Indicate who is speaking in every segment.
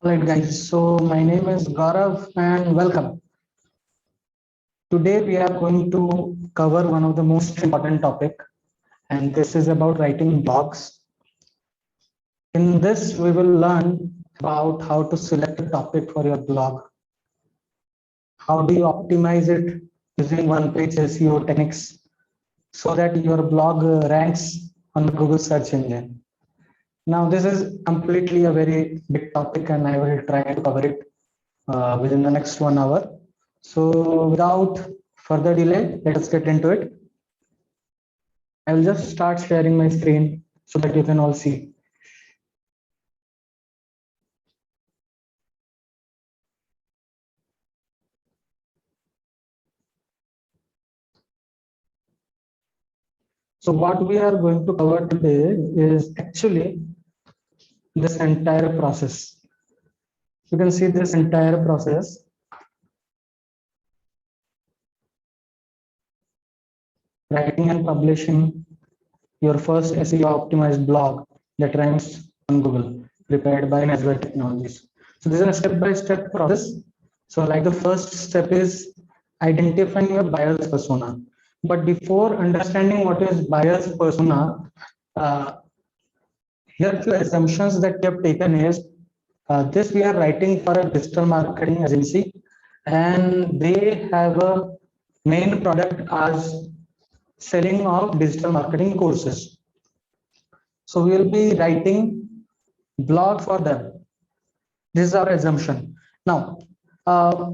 Speaker 1: Alright guys, so my name is Gaurav and welcome. Today we are going to cover one of the most important topic, and this is about writing blogs. In this we will learn about how to select a topic for your blog. How do you optimize it using one page SEO techniques so that your blog ranks on the Google search engine. Now this is completely a very big topic and I will try to cover it within the next 1 hour. So without further delay, let us get into it. I will just start sharing my screen so that you can all see. So what we are going to cover today is actually this entire process. You can see this entire process. Writing and publishing your first SEO optimized blog that ranks on Google, prepared by Nesbitt Technologies. So this is a step-by-step process. So like the first step is identifying your buyer's persona. But before understanding what is buyer's persona, uh, here are few assumptions that we have taken is this we are writing for a digital marketing agency and they have a main product as selling of digital marketing courses. So we will be writing blog for them. This is our assumption. Now, uh,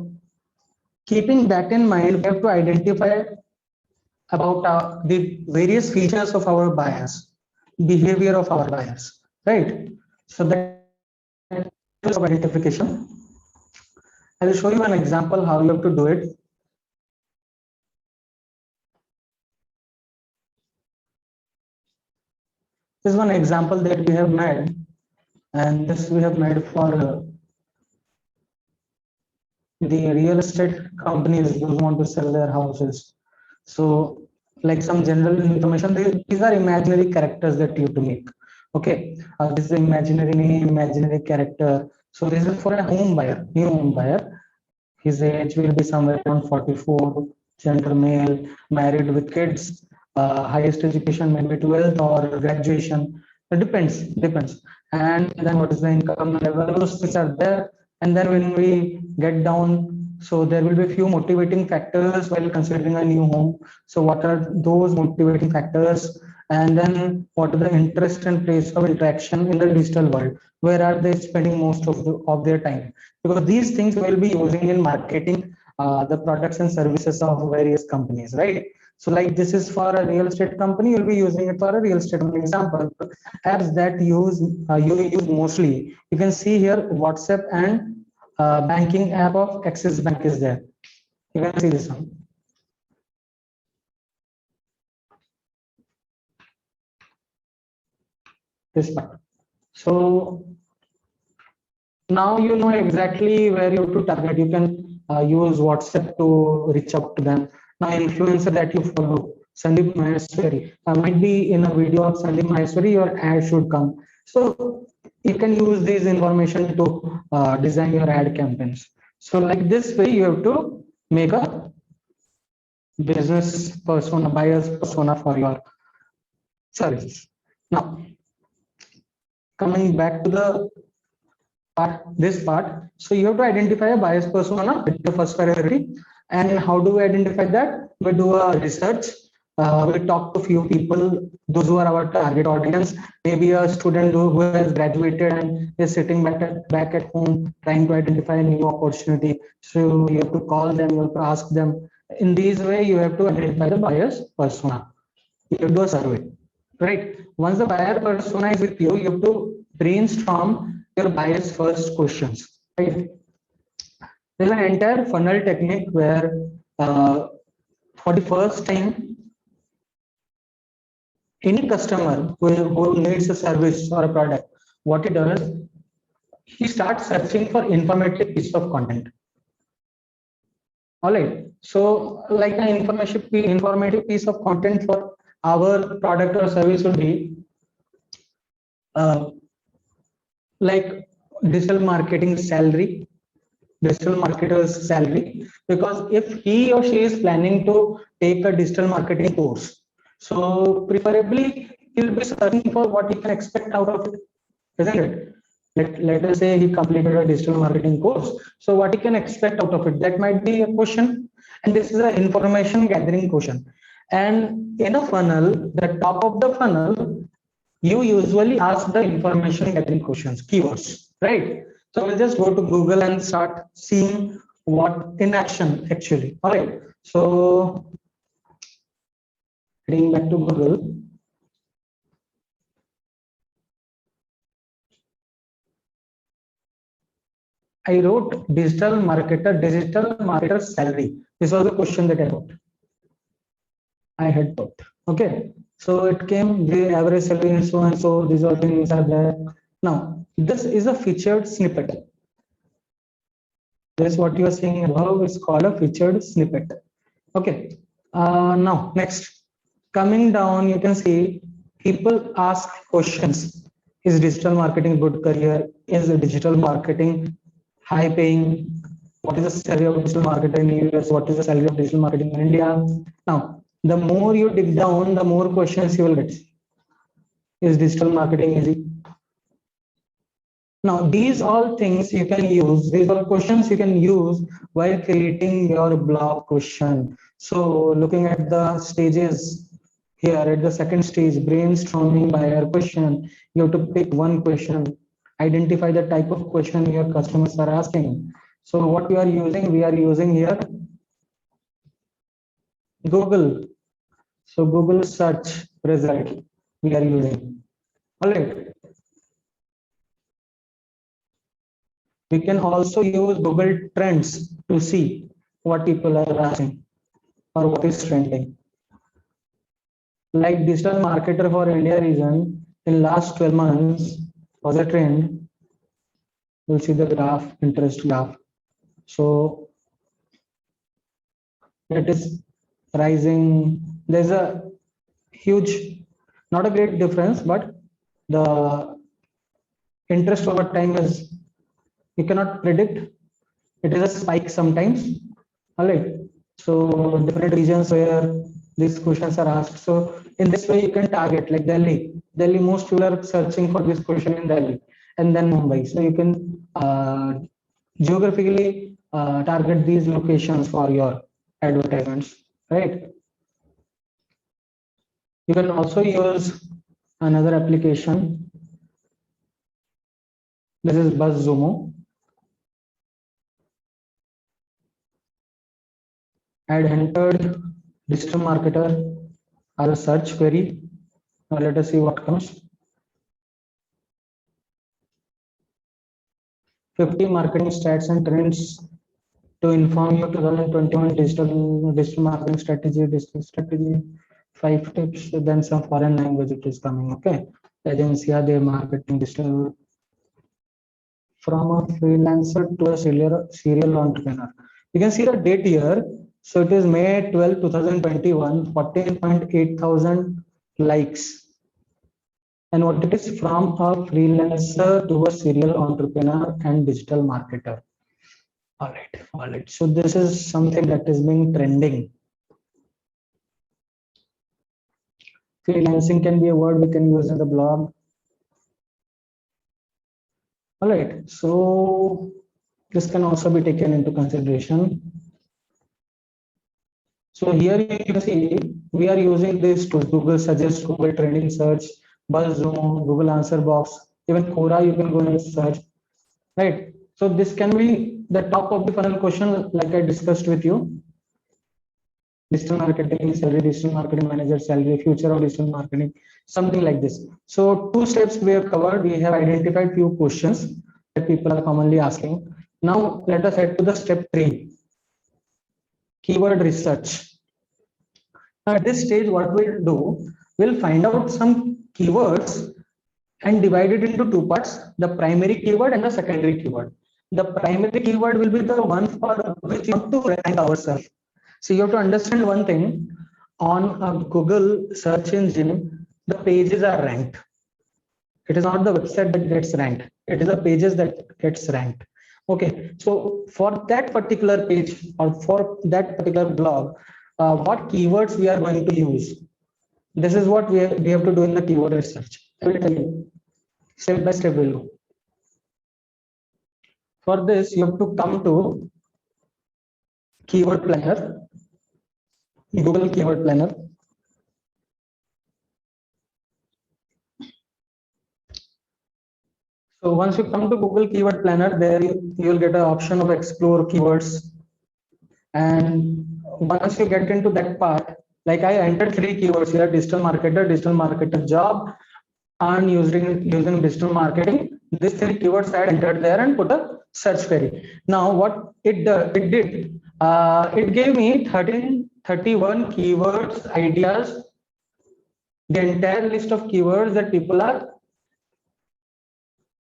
Speaker 1: keeping that in mind, we have to identify about the various features of our buyers, behavior of our buyers, right? So that is of identification. I will show you an example how you have to do it. This is one example that we have made, and this we have made for the real estate companies who want to sell their houses. So, like some general information, these are imaginary characters that you have to make. Okay, this is imaginary name, imaginary character. So this is for a home buyer, new home buyer. His age will be somewhere around 44, gender male, married with kids, highest education maybe 12th or graduation. It depends. And then what is the income level? Those things are there. And then when we get down, so there will be a few motivating factors while considering a new home. So what are those motivating factors? And then what are the interest and place of interaction in the digital world? Where are they spending most of their time? Because these things will be using in marketing the products and services of various companies, right? So like this is for a real estate company, you'll be using it for a real estate company. Example, apps that you use mostly. You can see here WhatsApp and banking app of Axis Bank is there. You can see this one. This part. So now you know exactly where you have to target. You can use WhatsApp to reach out to them. Now, influencer that you follow, Sandeep Maheshwari, might be in a video of Sandeep Maheshwari, your ad should come. So you can use this information to design your ad campaigns. So like this way, you have to make a business persona, buyer's persona for your services. Now, coming back to the this part. So you have to identify a bias persona with the first priority. And how do we identify that? We do a research. We talk to few people, those who are our target audience. Maybe a student who has graduated and is sitting back at home trying to identify a new opportunity. So you have to call them, you have to ask them. In this way, you have to identify the bias persona. You do a survey, right? Once the buyer persona is with you, you have to brainstorm your buyer's first questions, right? There's an entire funnel technique where for the first time, any customer who needs a service or a product, what he does, he starts searching for informative piece of content. All right. So, like an informative piece of content for our product or service would be uh, like digital marketing salary, digital marketer's salary, because if he or she is planning to take a digital marketing course, so preferably he'll be searching for what he can expect out of it, isn't it? Let us say he completed a digital marketing course. So what he can expect out of it? That might be a question. And this is an information gathering question. And in a funnel, the top of the funnel, you usually ask the information gathering questions, keywords, right? So we'll just go to Google and start seeing what in action actually. All right. So heading back to Google. I wrote digital marketer salary. This was the question that I wrote. I had put. Okay. So it came the average salary and so. These all things are there. Now, this is a featured snippet. This what you are seeing above is called a featured snippet. Okay. Now, next. Coming down, you can see people ask questions. Is digital marketing good career? Is digital marketing high paying? What is the salary of digital marketer in US? What is the salary of digital marketing in India? Now, the more you dig down, the more questions you will get. Is digital marketing easy? Now, these all things you can use, these are questions you can use while creating your blog question. So looking at the stages here at the second stage, brainstorming buyer question, you have to pick one question, identify the type of question your customers are asking. So what we are using here Google. So Google search result we are using. All right. We can also use Google Trends to see what people are asking or what is trending. Like digital marketer for India region in last 12 months was a trend. We'll see the graph, interest graph. So it is rising. There's a huge, not a great difference, but the interest over time is, you cannot predict. It is a spike sometimes. All right. So different regions where these questions are asked. So in this way, you can target like Delhi. Delhi, most people are searching for this question in Delhi, and then Mumbai. So you can geographically target these locations for your advertisements, right? You can also use another application. This is BuzzSumo. I had entered digital marketer as a search query. Now let us see what comes. 50 marketing stats and trends to inform you 2021 digital marketing strategy, 5 tips, then some foreign language it is coming. Okay. Agency are they marketing digital from a freelancer to a serial entrepreneur. You can see the date here. So it is May 12, 2021, 14.8 thousand likes. And what it is, from a freelancer to a serial entrepreneur and digital marketer. All right. So this is something that is being trending. Freelancing can be a word we can use in the blog. All right. So this can also be taken into consideration. So here you can see we are using this to Google Suggest, Google Trending Search, BuzzSumo, Google Answer Box, even Quora you can go and search, right? So this can be the top of the funnel question like I discussed with you. Digital marketing salary, digital marketing manager salary, future of digital marketing, something like this. So 2 steps we have covered. We have identified few questions that people are commonly asking. Now let us head to the step 3. Keyword research. Now at this stage, what we'll do, we'll find out some keywords and divide it into 2 parts, the primary keyword and the secondary keyword. The primary keyword will be the one for which you want to rank ourselves. So you have to understand one thing, on a Google search engine, the pages are ranked. It is not the website that gets ranked. It is the pages that gets ranked. Okay, so for that particular page or for that particular blog, what keywords we are going to use? This is what we have to do in the keyword research. I will tell you step by step. We'll go. For this, you have to come to Keyword Planner, Google Keyword Planner. So once you come to Google Keyword Planner, there you will get an option of explore keywords. And once you get into that part, like I entered 3 keywords here: digital marketer job, and using digital marketing. These 3 keywords I had entered there and put a search query. Now what it did, it gave me 31 keywords ideas, the entire list of keywords that people are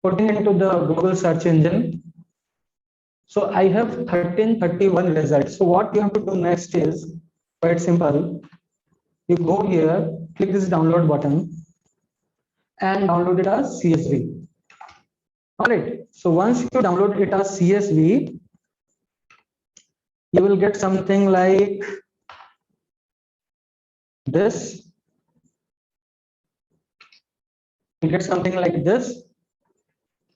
Speaker 1: putting into the Google search engine. So I have 31 results. So what you have to do next is quite simple. You go here, click this download button, and download it as CSV. All right. So once you download it as CSV, you will get something like this. You get something like this.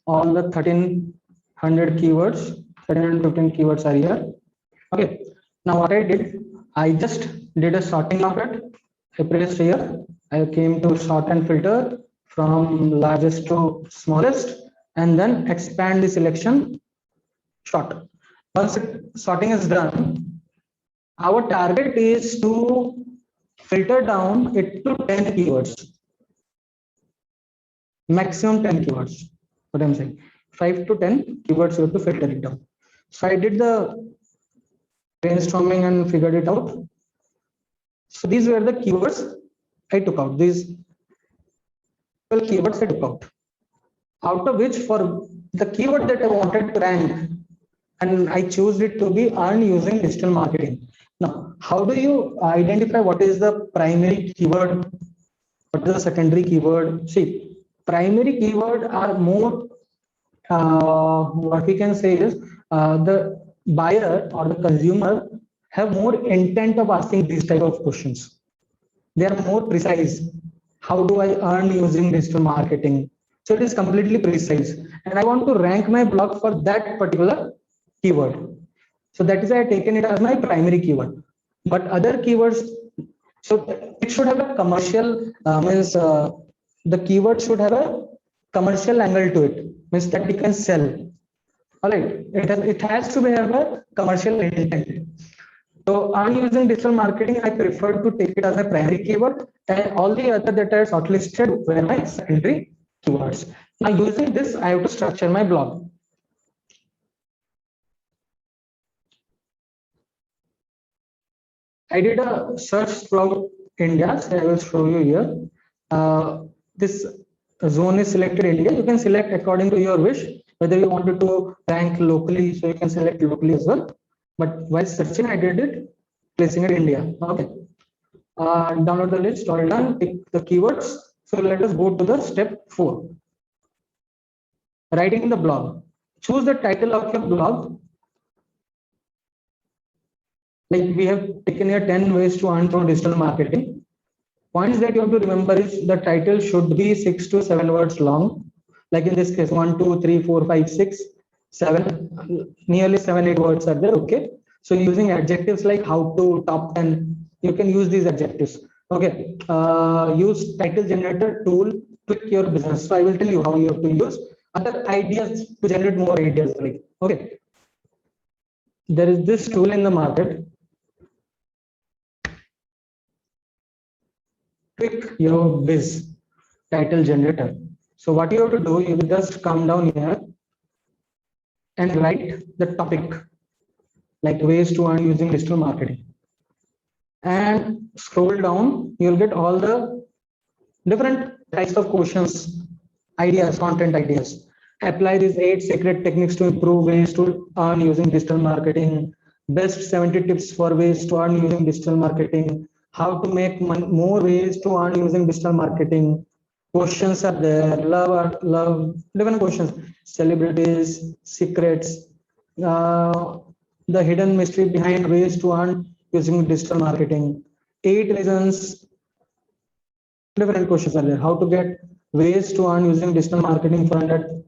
Speaker 1: All the 1300 keywords, 1315 keywords are here. Okay. Now what I did, I just did a sorting of it. I pressed here. I came to sort and filter from largest to smallest, and then expand the selection short. Once sorting is done, our target is to filter down it to 10 keywords. Maximum 10 keywords. What I'm saying, 5 to 10 keywords you have to filter it down. So I did the brainstorming and figured it out. So these were the keywords I took out. These 12 keywords I took out. Out of which, for the keyword that I wanted to rank, and I choose it to be earned using digital marketing. Now, how do you identify what is the primary keyword, what is the secondary keyword? See, primary keyword are more, what we can say is, the buyer or the consumer have more intent of asking these type of questions. They are more precise. How do I earn using digital marketing? So it is completely precise. And I want to rank my blog for that particular keyword. So that is why I taken it as my primary keyword. But other keywords, so it should have a commercial, the keyword should have a commercial angle to it, means that we can sell. All right, it has to have a commercial intent. So I'm using digital marketing. I prefer to take it as a primary keyword, and all the other that are shortlisted were my secondary keywords. Now using this, I have to structure my blog. I did a search throughout India, so I will show you here. This zone is selected India. You can select according to your wish, whether you wanted to rank locally, so you can select locally as well. But while searching, I did it, placing it India. Okay. Download the list, all done, pick the keywords. So let us go to the step 4. Writing in the blog. Choose the title of your blog. Like we have taken here 10 ways to earn through digital marketing. Points that you have to remember is the title should be 6 to 7 words long. Like in this case, 1, 2, 3, 4, 5, 6, 7, nearly 7, 8 words are there. Okay. So using adjectives like how to, top 10, you can use these adjectives. Okay. Use title generator tool to pick your business. So I will tell you how you have to use other ideas to generate more ideas. Like, okay. There is this tool in the market. Pick your biz title generator. So what you have to do, you will just come down here and write the topic, like ways to earn using digital marketing. And scroll down, you'll get all the different types of questions, ideas, content ideas. Apply these 8 secret techniques to improve ways to earn using digital marketing. Best 70 tips for ways to earn using digital marketing. How to make more ways to earn using digital marketing. questions are there, love, different questions, celebrities, secrets, uh, the hidden mystery behind ways to earn using digital marketing, 8 reasons, different questions are there, how to get ways to earn using digital marketing for 100.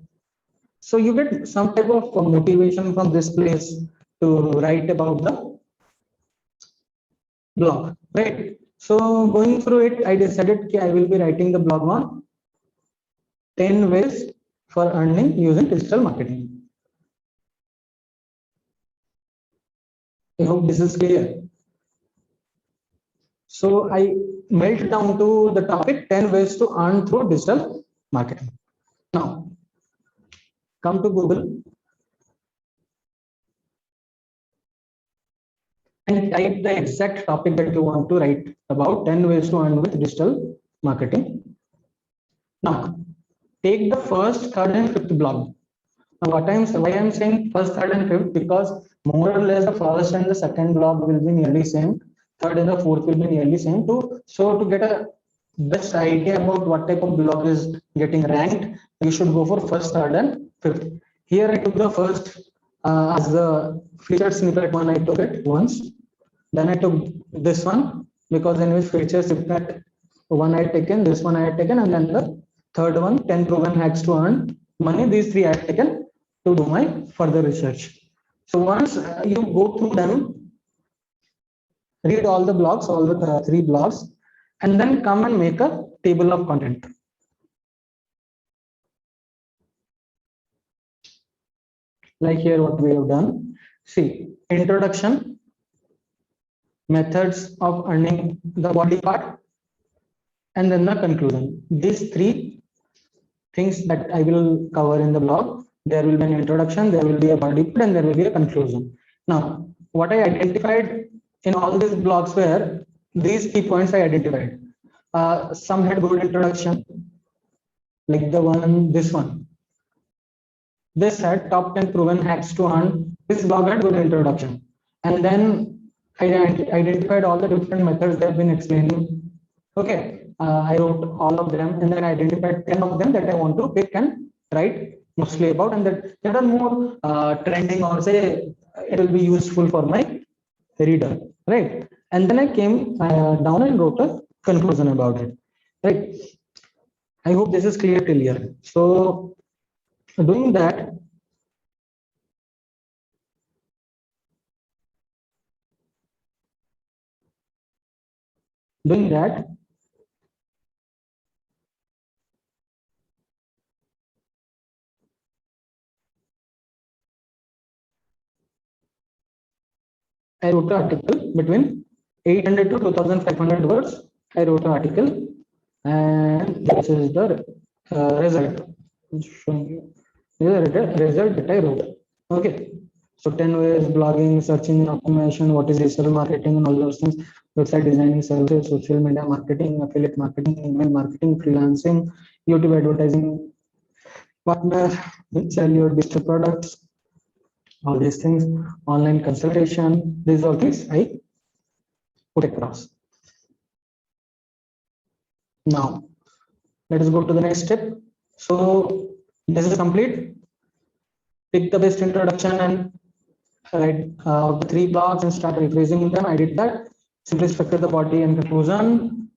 Speaker 1: So you get some type of motivation from this place to write about the blog, right? So going through it, I decided I will be writing the blog on 10 ways for earning using digital marketing. I hope this is clear. So I melt down to the topic 10 ways to earn through digital marketing. Now, come to Google and type the exact topic that you want to write about 10 ways to earn with digital marketing. Now, take the first, third, and fifth blog. Now, why I'm saying first, third, and fifth, because more or less the first and the second blog will be nearly same. Third and the fourth will be nearly same too. So to get a best idea about what type of blog is getting ranked, you should go for first, third, and fifth. Here I took the first as the featured snippet one. I took it once. Then I took this one because in which features snippet one I had taken, this one I had taken, and then the third one, 10 proven hacks to earn money. These three I had taken to do my further research. So once you go through them, read all the blogs, all the three blogs, and then come and make a table of content. Like here, what we have done. See, introduction, methods of earning the body part, and then the conclusion. These three things that I will cover in the blog. There will be an introduction, there will be a body part, and there will be a conclusion. Now, what I identified in all these blogs were these key points I identified. Some had good introduction, like the one, this one. This had top 10 proven hacks to earn. This blog had good introduction. And then I identified all the different methods they have been explaining. Okay, I wrote all of them and then I identified 10 of them that I want to pick and write mostly about, and that are more trending, or say it will be useful for my reader, right? And then I came down and wrote a conclusion about it, right? I hope this is clear till here. So doing that, doing that, I wrote an article between 800 to 2500 words. I wrote an article, and this is the result. Showing you. This is the result that I wrote. Okay. So 10 ways, blogging, search engine optimization, what is digital marketing, and all those things, website designing services, social media marketing, affiliate marketing, email marketing, freelancing, YouTube advertising, partner, sell your digital products, all these things, online consultation, these all things I put across. Now, let us go to the next step. So this is complete. Pick the best introduction and write the three blogs and start rephrasing them. I did that. Simply structure the body and conclusion.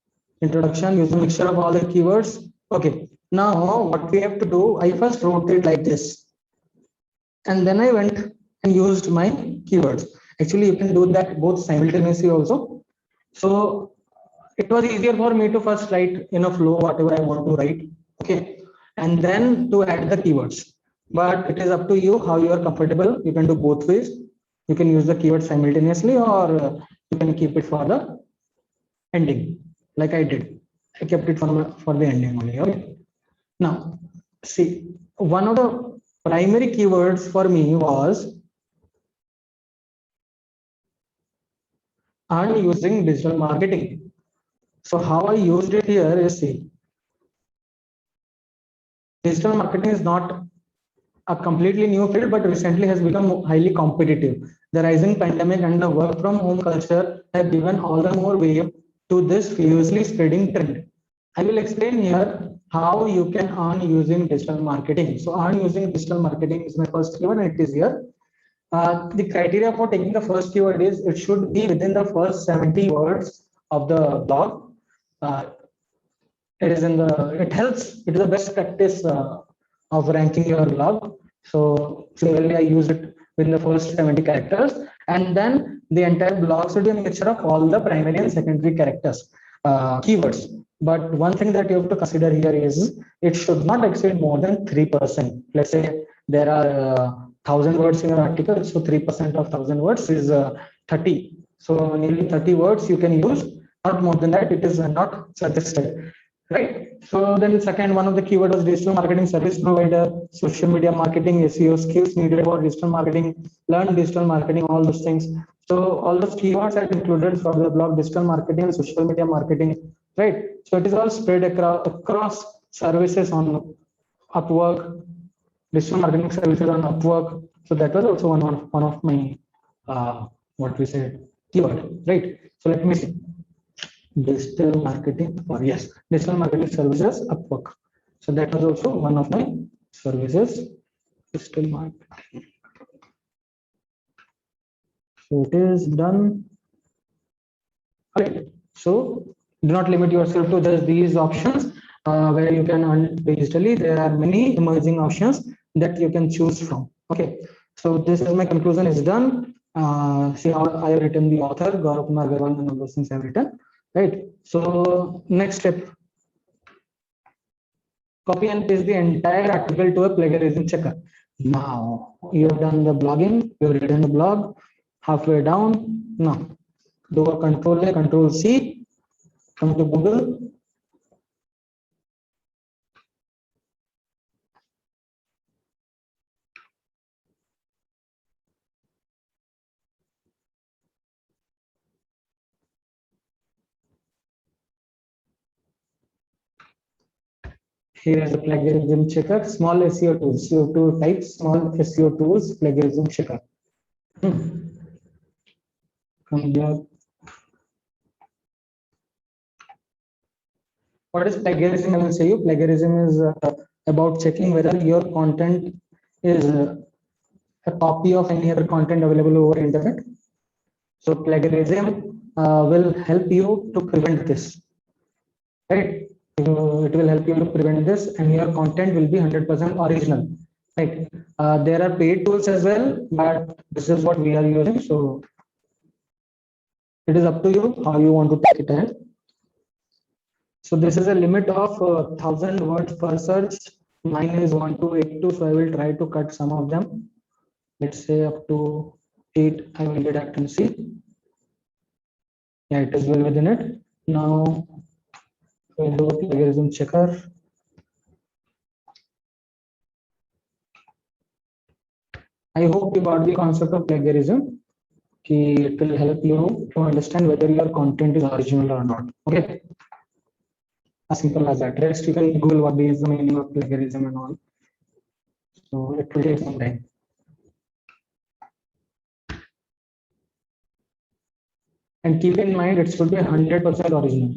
Speaker 1: Introduction using mixture of all the keywords. Okay. Now what we have to do, I first wrote it like this. And then I went and used my keywords. Actually, you can do that both simultaneously also. So it was easier for me to first write in a flow whatever I want to write, okay, and then to add the keywords. But it is up to you how you are comfortable. You can do both ways. You can use the keywords simultaneously, or you can keep it for the ending, like I did. I kept it for the ending only. Okay. Now, see, one of the primary keywords for me was earn using digital marketing. So how I used it here is, see, digital marketing is not a completely new field, but recently has become highly competitive. The rising pandemic and the work from home culture have given all the more wave to this fiercely spreading trend. I will explain here how you can earn using digital marketing. So earn using digital marketing is my first keyword, and it is here. The criteria for taking the first keyword is it should be within the first 70 words of the blog. Uh, it is in the it helps it is the best practice of ranking your blog. So similarly I use it within the first 70 characters, and then the entire blog should be a mixture of all the primary and secondary characters, keywords. But one thing that you have to consider here is it should not exceed more than 3%. Let's say there are 1000 words in your article, so 3% of 1000 words is 30. So nearly 30 words you can use, not more than that. It is not suggested, right? So then second one of the keyword was digital marketing service provider, social media marketing, SEO skills needed for digital marketing, learn digital marketing, all those things. So all those keywords are included for the blog digital marketing and social media marketing, right? So it is all spread across services on Upwork, digital marketing services on Upwork. So that was also one of my what we said keyword, right? So let me see. Digital marketing, or yes, digital marketing services Upwork. So that was also one of my services, digital marketing. So it is done. Right. So do not limit yourself to just these options where you can earn digitally. There are many emerging options that you can choose from. Okay. So this is my conclusion is done. See how I have written the author, Gaurav Kumar Agarwal, and all those things I have written. Right. So next step, copy and paste the entire article to a plagiarism checker. Now you have done the blogging, you have written the blog halfway down. Now do a control A, control C, come to Google. Here is a plagiarism checker, small SEO tools. CO2 type small SEO tools, plagiarism checker. Come here. What is plagiarism? I will say you. Plagiarism is about checking whether your content is a copy of any other content available over internet. So plagiarism will help you to prevent this, right? So it will help you to prevent this, and your content will be 100% original, right? There are paid tools as well, but this is what we are using. So it is up to you how you want to take it ahead. So this is a limit of 1000 words per search. Mine is 1282, so I will try to cut some of them. Let's say up to 8. I will deduct and see. Yeah, it is well within it. Now we'll do a plagiarism checker. I hope you got the concept of plagiarism. It will help you to understand whether your content is original or not. Okay, as simple as that. Rest you can Google what is the meaning of plagiarism and all. So it will take some time. And keep in mind it should be 100% original.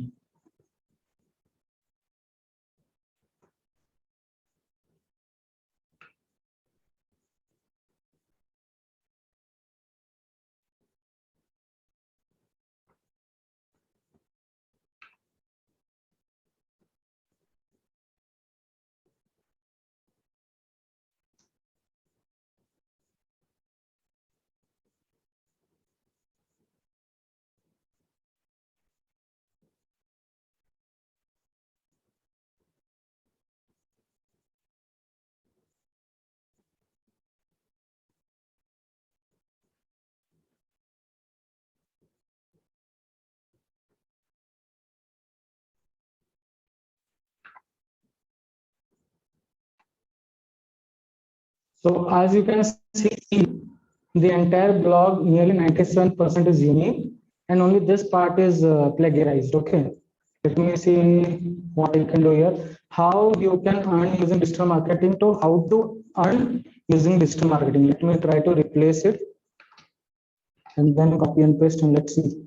Speaker 1: So as you can see, the entire blog, nearly 97% is unique, and only this part is plagiarized. Okay, let me see what you can do here. How you can earn using digital marketing to how to earn using digital marketing. Let me try to replace it and then copy and paste and let's see.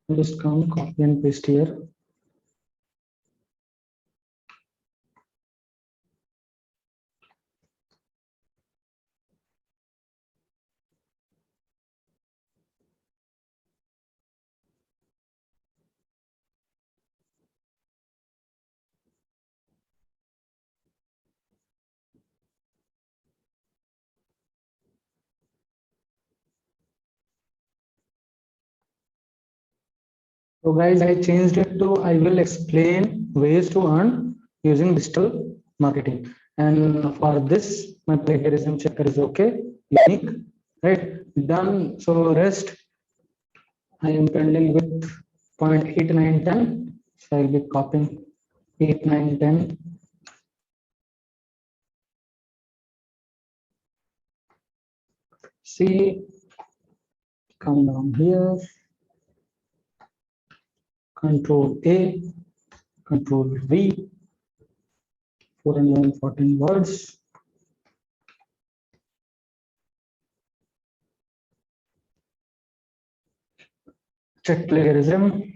Speaker 1: I'll just come copy and paste here. So guys, I changed it to I will explain ways to earn using digital marketing. And for this, my plagiarism checker is okay, unique, right? Done. So rest, I am pending with 0.8910. So I'll be copying 8910. See, come down here, Control A, Control V, 414 words. Check plagiarism.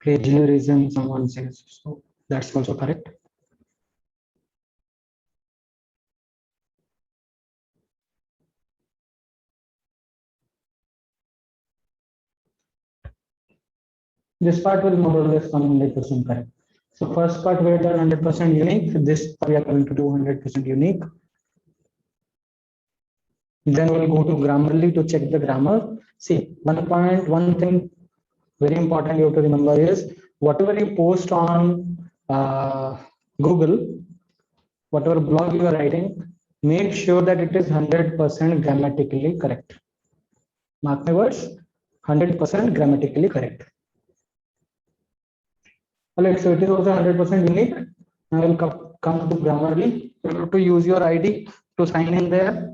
Speaker 1: Plagiarism, someone says. So that's also correct. This part will more or less come 100% correct. So first part we have done 100% unique. This part we are going to do 100% unique. Then we'll go to Grammarly to check the grammar. See, one thing very important you have to remember is whatever you post on Google, whatever blog you are writing, make sure that it is 100% grammatically correct. Mark my words, 100% grammatically correct. Alright, so it is also 100% unique. I will come to Grammarly. You have to use your ID to sign in there.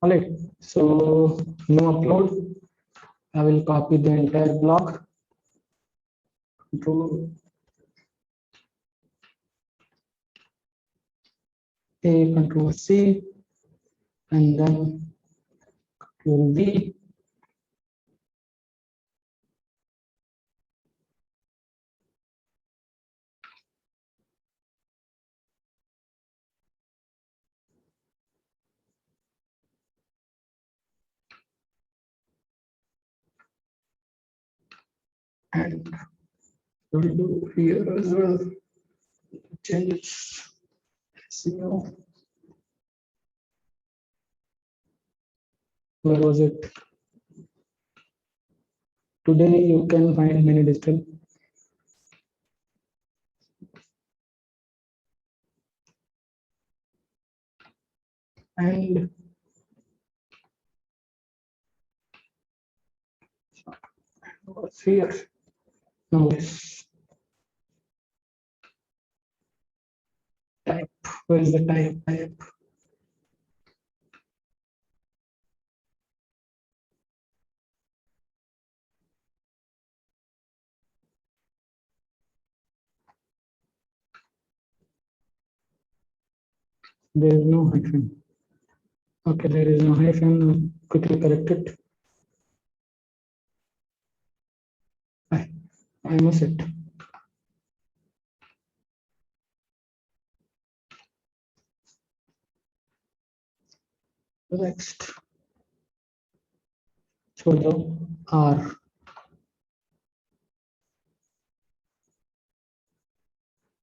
Speaker 1: Alright, so new upload. I will copy the entire block. Control A, Control C, and then Control V. And we'll do here as well. Change SEO. Where was it? Today you can find many digital. And what's here? Now this type. Where is the type? Type. There is no hyphen. Okay, there is no hyphen. Quickly correct it. I must it. Next. So the R.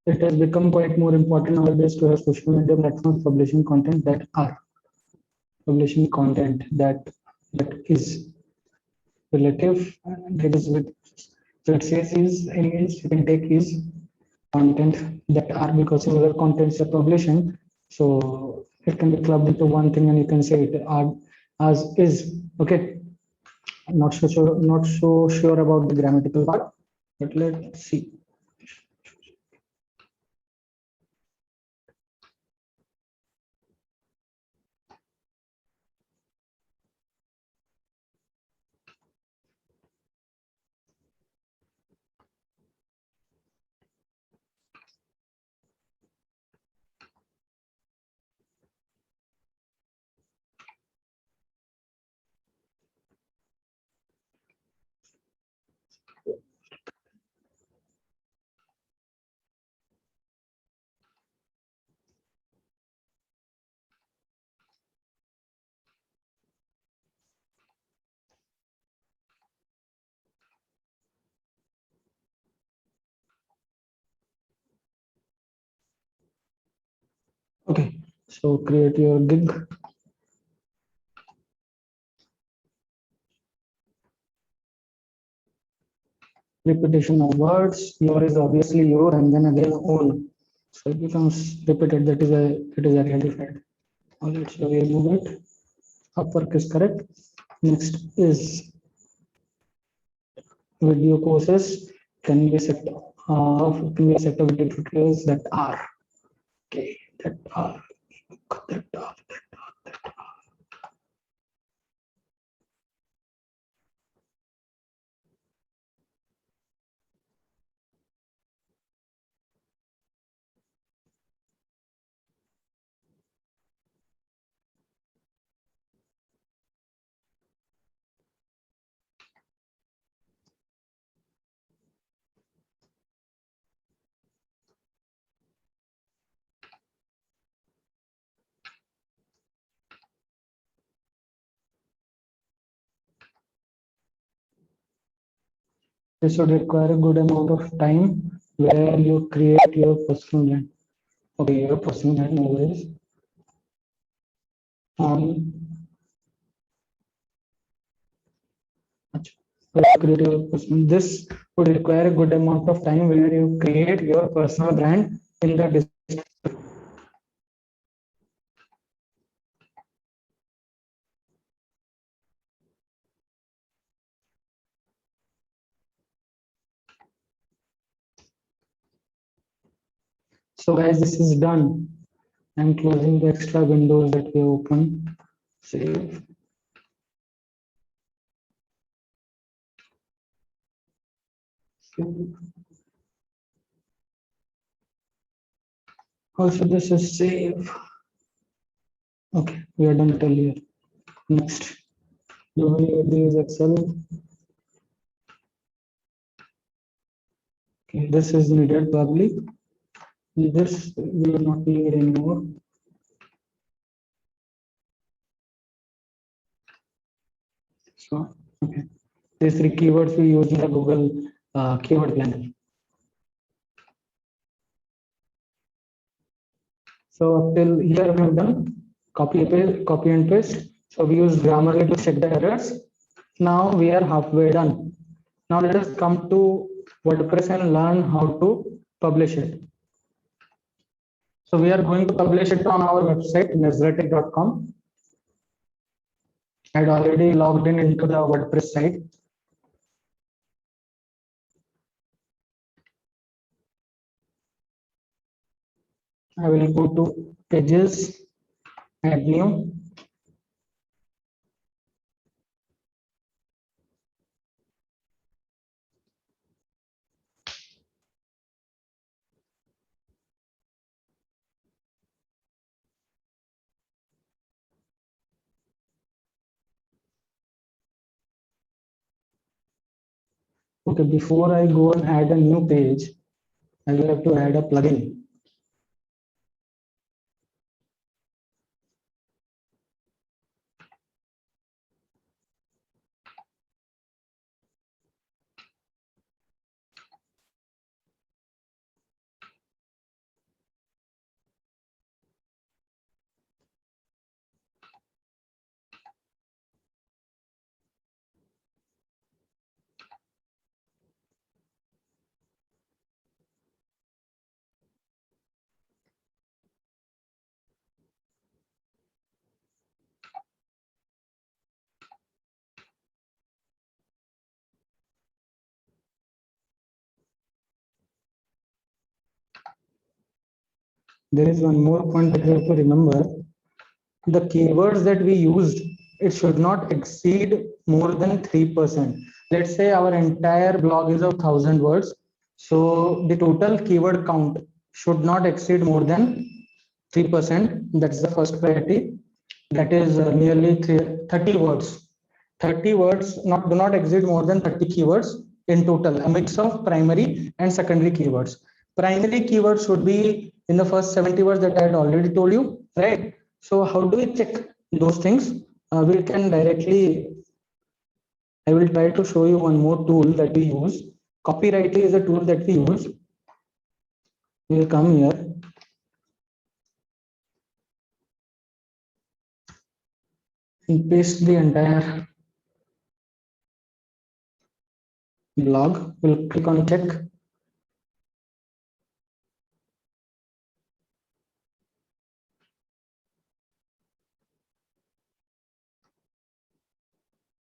Speaker 1: It has become quite more important nowadays to have social media platforms publishing content that is relative and that is with, so it says is anyways you can take is content that are because similar contents are publishing, so it can be clubbed into one thing and you can say it are as is. Okay, I'm not so sure about the grammatical part, but let's see. Okay, so create your gig. Repetition of words. Your is obviously your, and then again own. So it becomes repeated. That is a it is identified. Now let's remove it. Upwork is correct. Next is video courses. Can be set can be set of video tutorials that are okay. That are that are. This would require a good amount of time where you create your personal brand. Okay, your personal brand always on create your personal. This would require a good amount of time where you create your personal brand in the. So guys, this is done. I'm closing the extra windows that we open. Save. Save. Also, this is save. Okay, we are done till here. Next, you will need these Excel. Okay, this is needed probably. This we will not need anymore. So, okay. These three keywords we use in the Google keyword planner. So till here we have done copy and paste. So we use Grammarly to check the errors. Now we are halfway done. Now let us come to WordPress and learn how to publish it. So we are going to publish it on our website, Nazratech.com. I had already logged in into the WordPress site. I will go to pages, add new. Okay, before I go and add a new page, I will have to add a plugin. There is one more point that you have to remember. The keywords that we used, it should not exceed more than 3%. Let's say our entire blog is of 1,000 words. So the total keyword count should not exceed more than 3%. That's the first priority. That is nearly 30 words. 30 words do not exceed more than 30 keywords in total, a mix of primary and secondary keywords. Primary keywords should be in the first 70 words that I had already told you, right? So how do we check those things? We can directly, I will try to show you one more tool that we use. Copywriting is a tool that we use. We will come here. and paste the entire blog. We'll click on check.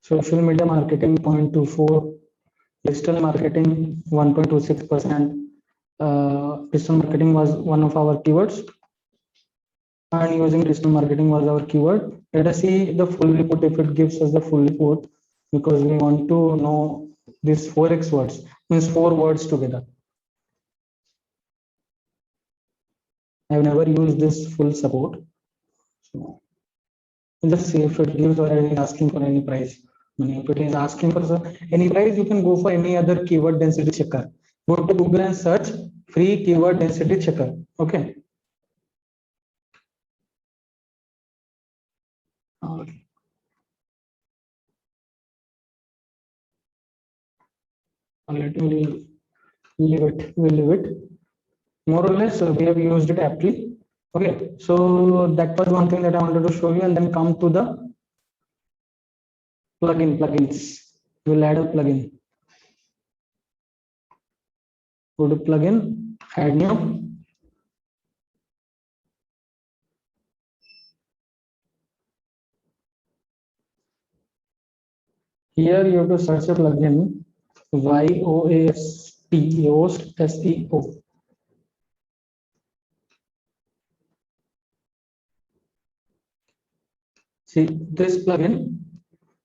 Speaker 1: Social media marketing 0.24, digital marketing 1.26%. Digital marketing was one of our keywords, and using digital marketing was our keyword. Let us see the full report if it gives us the full report, because we want to know these 4x words, means 4 words together. I've never used this full support. So just see if it gives or it is asking for any price. If it is asking for any price, you can go for any other keyword density checker. Go to Google and search free keyword density checker. Okay. Let me leave it. We'll leave it. More or less, we have used it aptly. Okay. So that was one thing that I wanted to show you, and then come to the plugins. We'll add a plugin. Go to plugin, add new. Here you have to search a plugin YOAST SEO. See this plugin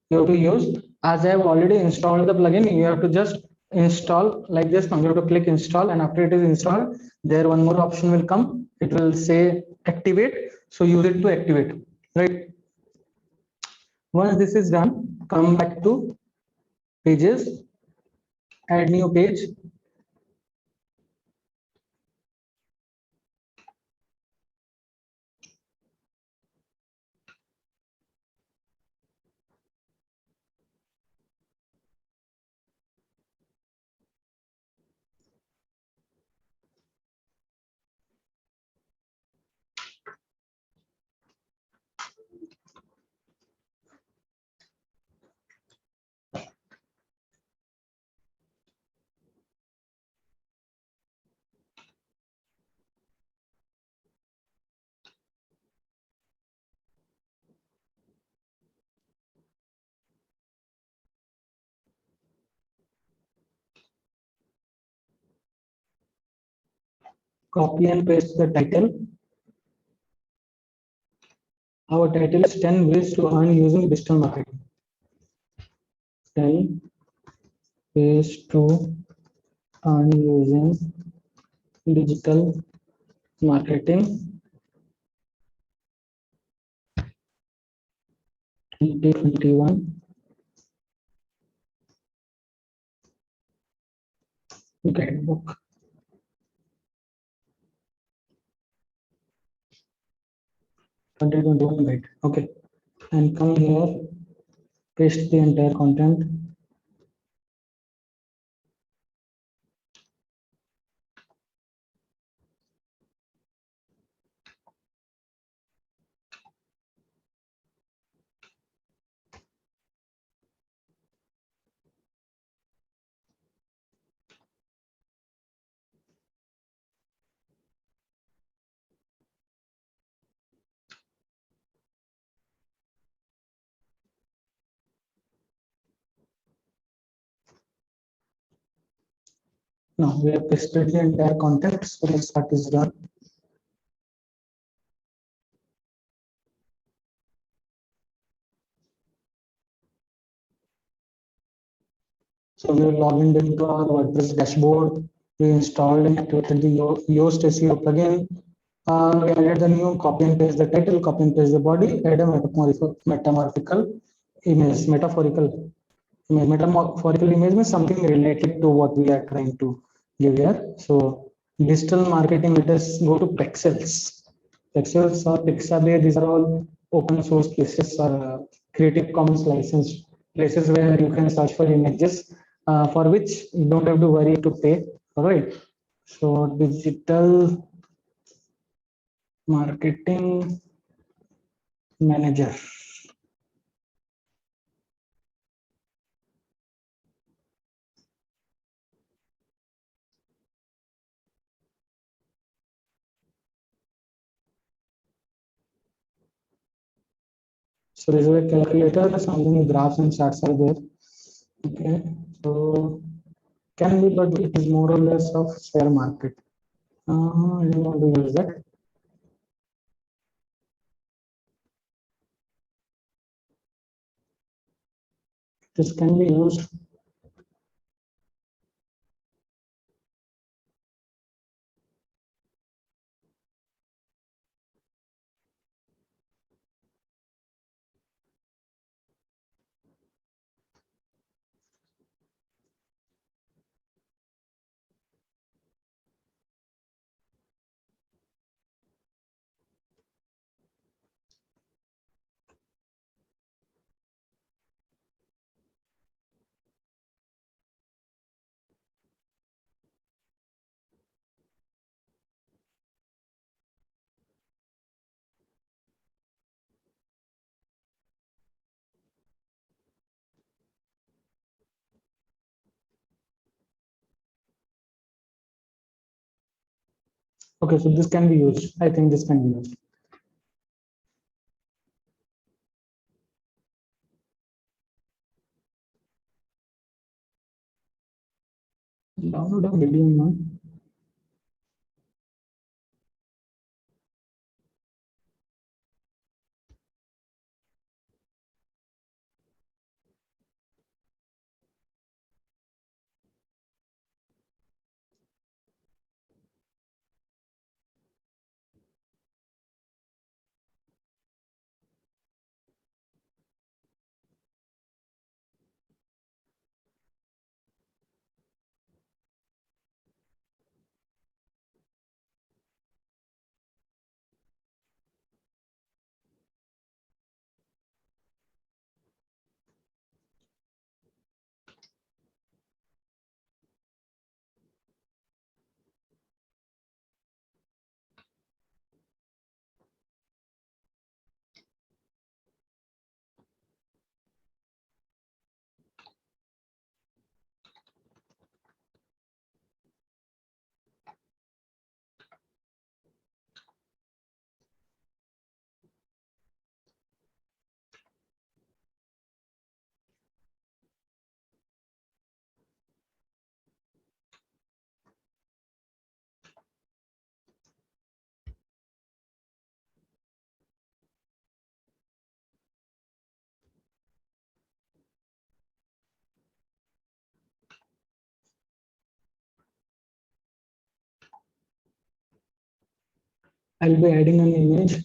Speaker 1: you have to use. As I have already installed the plugin, you have to just install like this. Now you have to click install, and after it is installed, there one more option will come. It will say activate. So use it to activate, right? Once this is done, come back to pages, add new page. Copy and paste the title. Our title is 10 ways to earn using digital marketing. 10 ways to earn using digital marketing 2021 guidebook. Guide. Okay, and come here, paste the entire content. Now we have pasted the entire content, so this part is done. So we log into our WordPress dashboard. We installed and activated the Yoast SEO plugin. We added the new, copy and paste the title, copy and paste the body, add a metaphorical image means something related to what we are trying to give here. So digital marketing, let us go to Pexels. Pexels or Pixabay, these are all open source places or Creative Commons licensed places where you can search for images for which you don't have to worry to pay. All right. So digital marketing manager. So this is a calculator, something with graphs and charts are there. Okay, so can be, but it is more or less of share market. I don't want to use that. This can be used. Okay, so this can be used. I think this can be used. Download a video now. I'll be adding an image.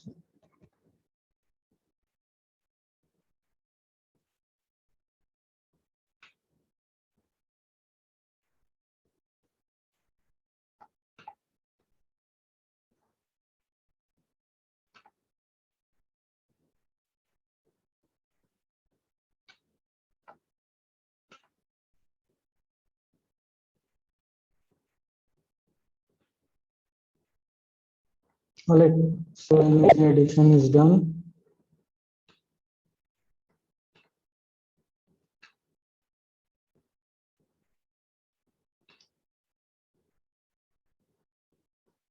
Speaker 1: All right, so image edition is done.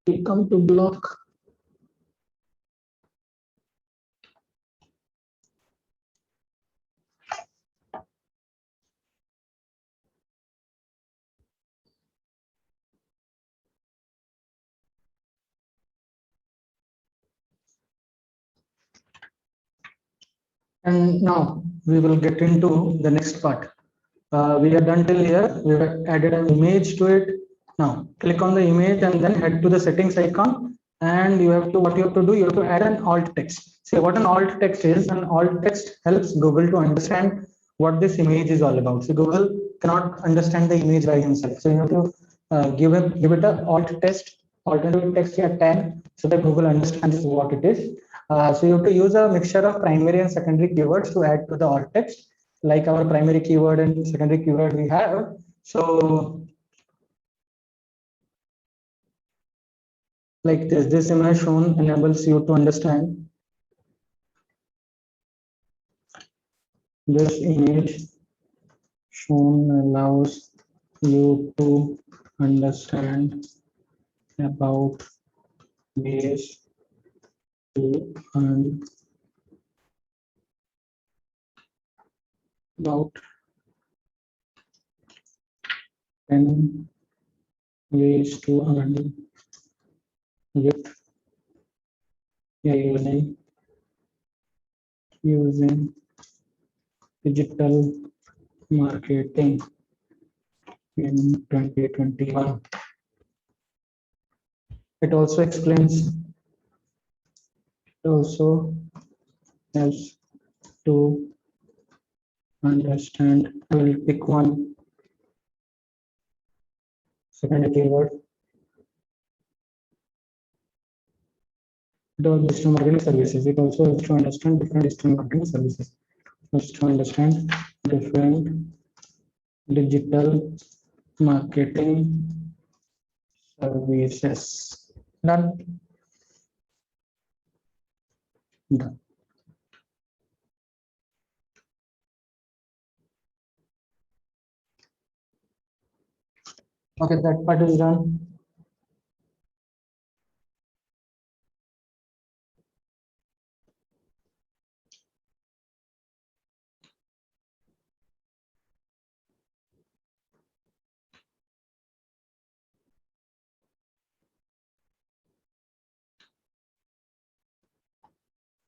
Speaker 1: We come to block. And now we will get into the next part. We are done till here. We have added an image to it. Now click on the image and then head to the settings icon. And you have to, what you have to do, you have to add an alt text. See what an alt text is. An alt text helps Google to understand what this image is all about. So Google cannot understand the image by himself. So you have to give it a alt text, alternative text here tag, so that Google understands what it is. So you have to use a mixture of primary and secondary keywords to add to the alt text, like our primary keyword and secondary keyword we have. So like this image shown enables you to understand this image shown allows you to understand about ways to earn about 10 ways to earn with AI using digital marketing in 2021. It also explains, it also helps to understand. I will pick one second keyword. It was digital marketing services. It also helps to understand different digital marketing services. Helps to understand different digital marketing services. Done. Done. Okay, that part is done.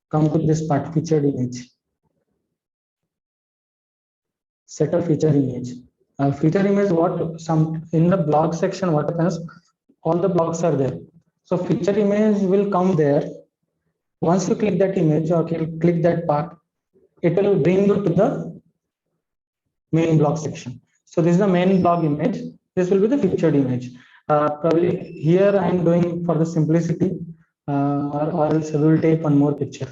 Speaker 1: Come to this part, featured image. Set a feature image. Feature image, what some in the blog section, what happens? All the blogs are there. So feature image will come there. Once you click that image or click that part, it will bring you to the main blog section. So this is the main blog image. This will be the featured image. Probably here I am doing for the simplicity, or else I will take one more picture.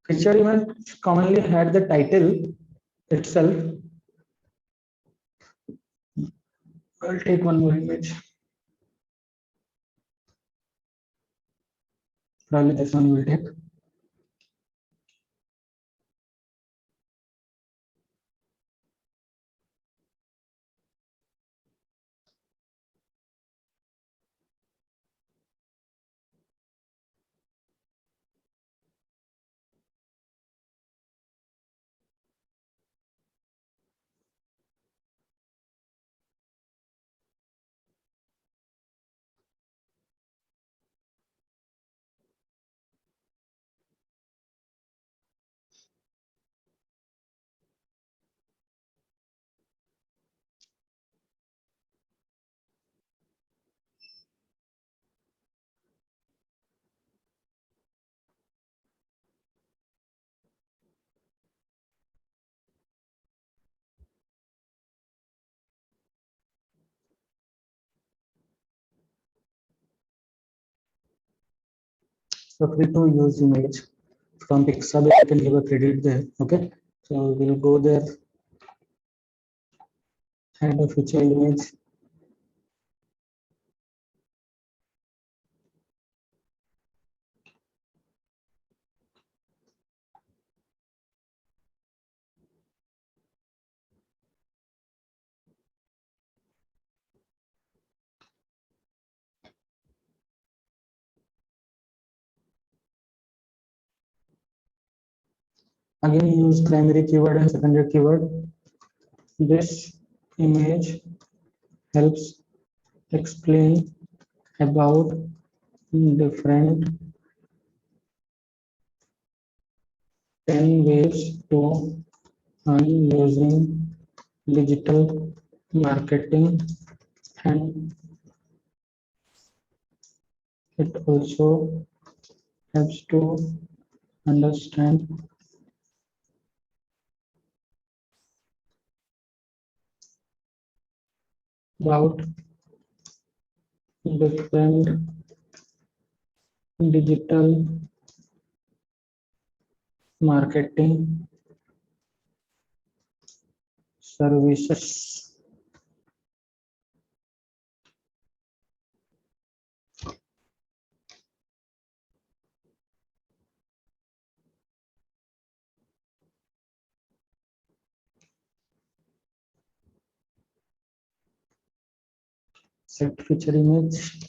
Speaker 1: Featured image commonly had the title itself. I'll take one more image. Probably this one will take. So free to use image from Pixabay, you can give a credit there. Okay, so we'll go there, add a feature image. Again, use primary keyword and secondary keyword. This image helps explain about different 10 ways to earn using digital marketing, and it also helps to understand about different digital marketing services. Set feature image.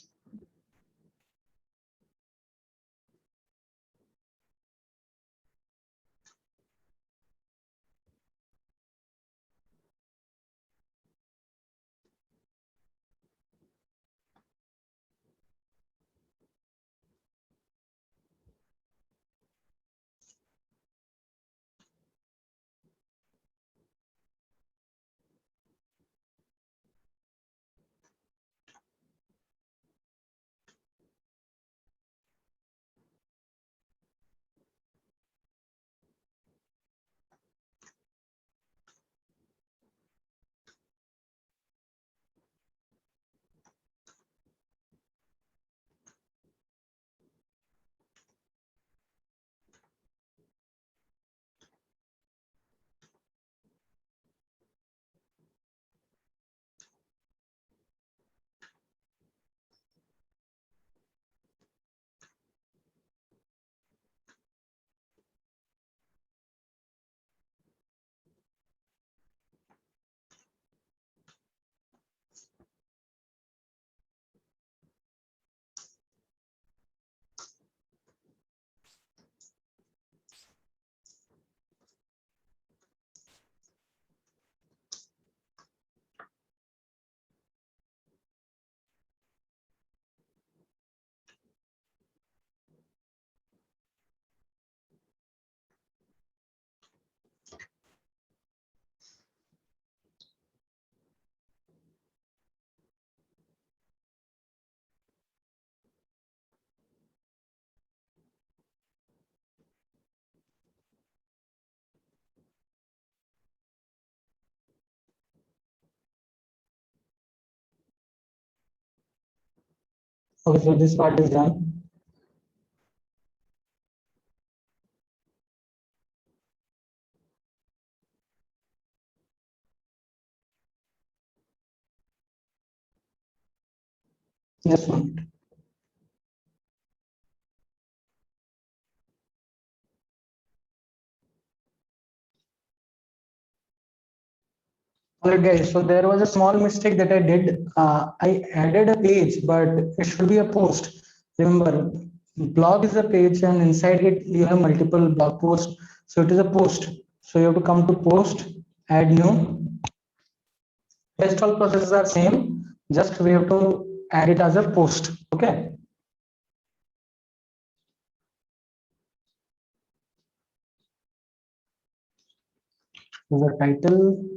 Speaker 1: Okay, so this part is done. Yes, one. Alright guys, so there was a small mistake that I did. I added a page, but it should be a post. Remember, blog is a page and inside it you have multiple blog posts. So it is a post. So you have to come to post, add new. Rest all processes are same. Just we have to add it as a post. Okay. The title.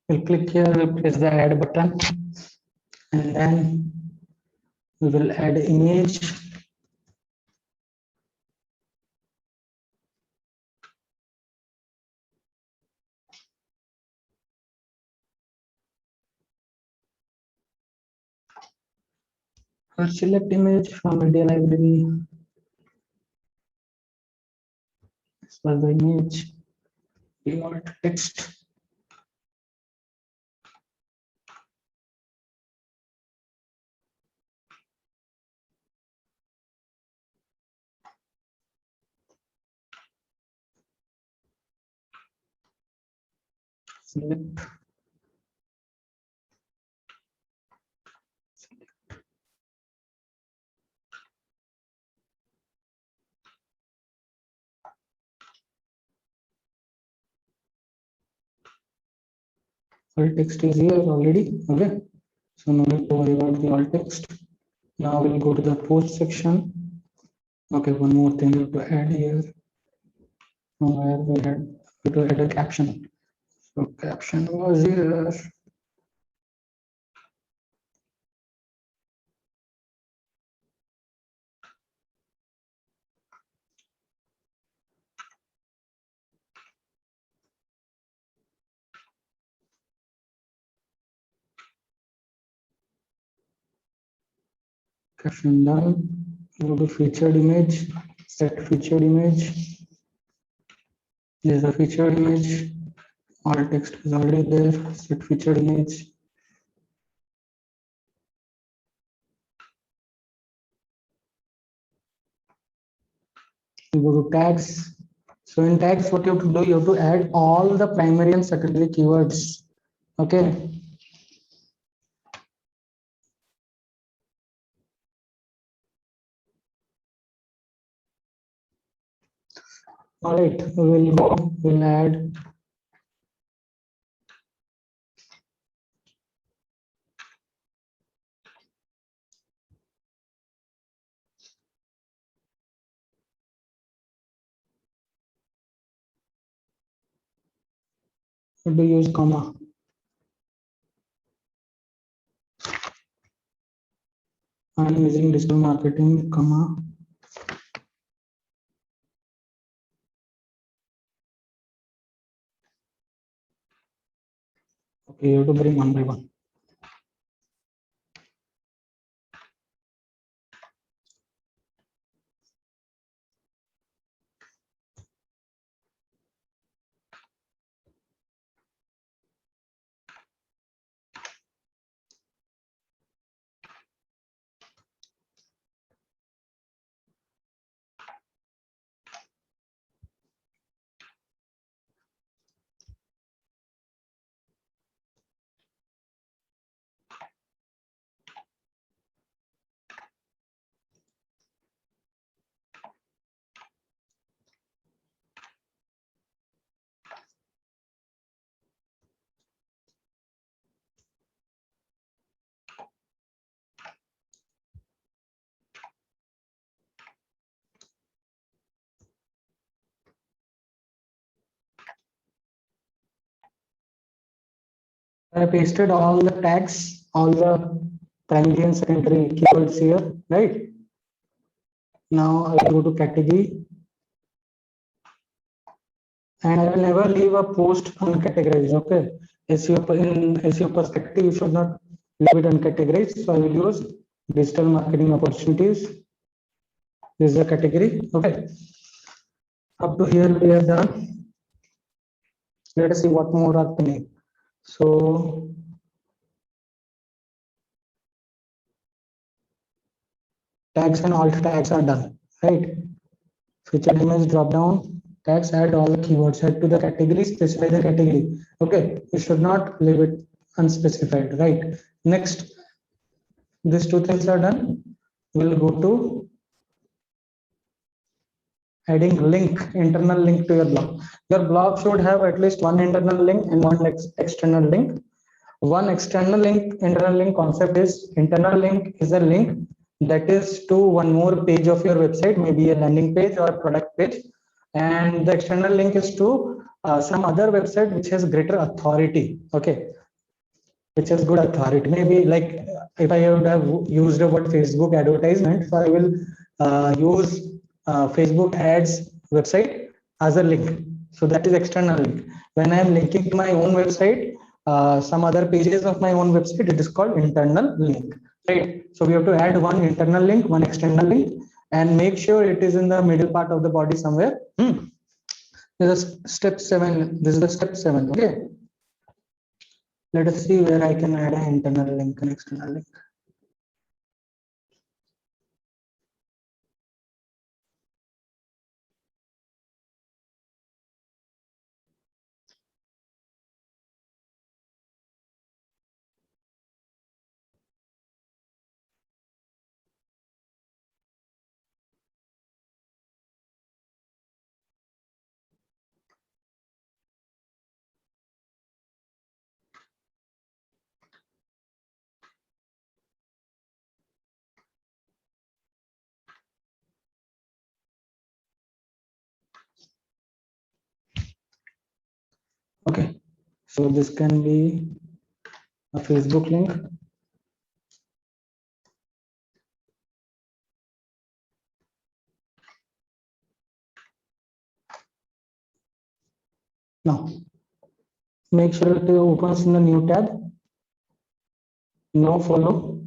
Speaker 1: We'll click here, we'll press the add button, and then we will add image. I'll select image from media library. This was the image. We want text. Select. Alt text is here already. Okay. So no need to worry about the alt text. Now we'll go to the post section. Okay, one more thing we have to add here. Where we had to add a caption. So caption was here. Caption done. Go to featured image. Set featured image. This is a featured image. Alt text is already there. Set featured image. You go to tags. So in tags, what you have to do, you have to add all the primary and secondary keywords. Okay. All right. We'll add to use comma. I'm using digital marketing, comma. Okay, you have to bring one by one. I pasted all the tags, all the primary and secondary keywords here, right? Now I go to category, and I will never leave a post uncategorized. Okay, SEO in SEO perspective, you should not leave it uncategorized. So I will use digital marketing opportunities. This is a category. Okay, up to here we are done. Let us see what more are pending. So tags and alt tags are done, right? Featured image drop down, tags, add all the keywords, add to the category, specify the category. Okay, you should not leave it unspecified, right? Next, these two things are done. We'll go to adding link, internal link to your blog. Your blog should have at least one internal link and one external link. One external link, internal link concept is internal link is a link that is to one more page of your website, maybe a landing page or a product page. And the external link is to some other website which has greater authority. Okay, which has good authority. Maybe like if I would have used the word Facebook advertisement, so I will use Facebook ads website as a link. So that is external link. When I am linking to my own website, some other pages of my own website, it is called internal link, right? So we have to add one internal link, one external link, and make sure it is in the middle part of the body somewhere. This is step 7. This is the step 7. Okay. Let us see where I can add an internal link and external link. Okay, so this can be a Facebook link. Now, make sure it opens in the new tab. No follow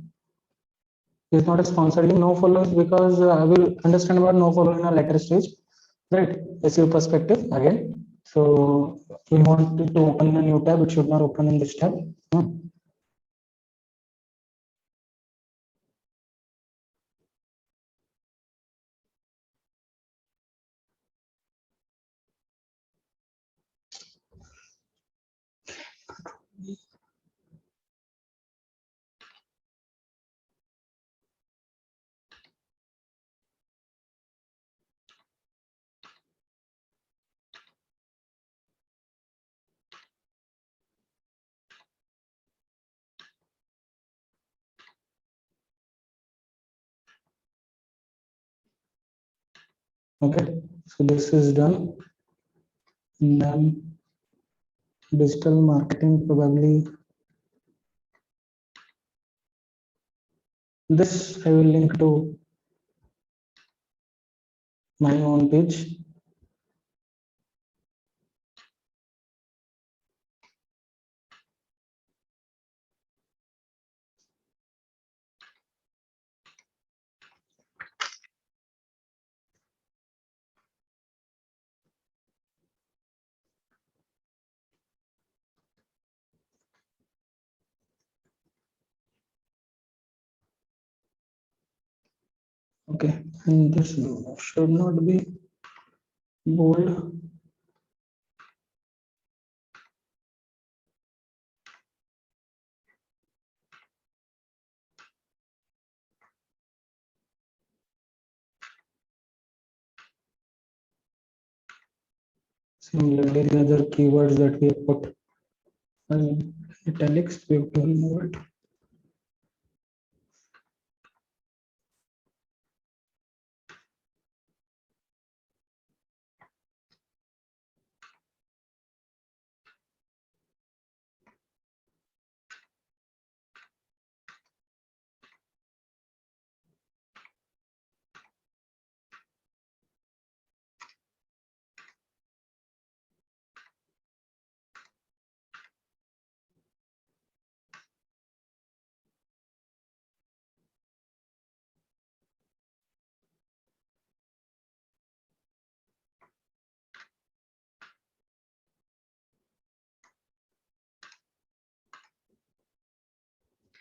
Speaker 1: is not a sponsored link. No follow is because I will understand about no follow in a later stage, right? SEO perspective again. So we want it to open a new tab. It should not open in this tab. Okay, so this is done. Then digital marketing probably this I will link to my own page. Okay, and this should not be bold. Similarly, the other keywords that we have put in italics, we have to remove it.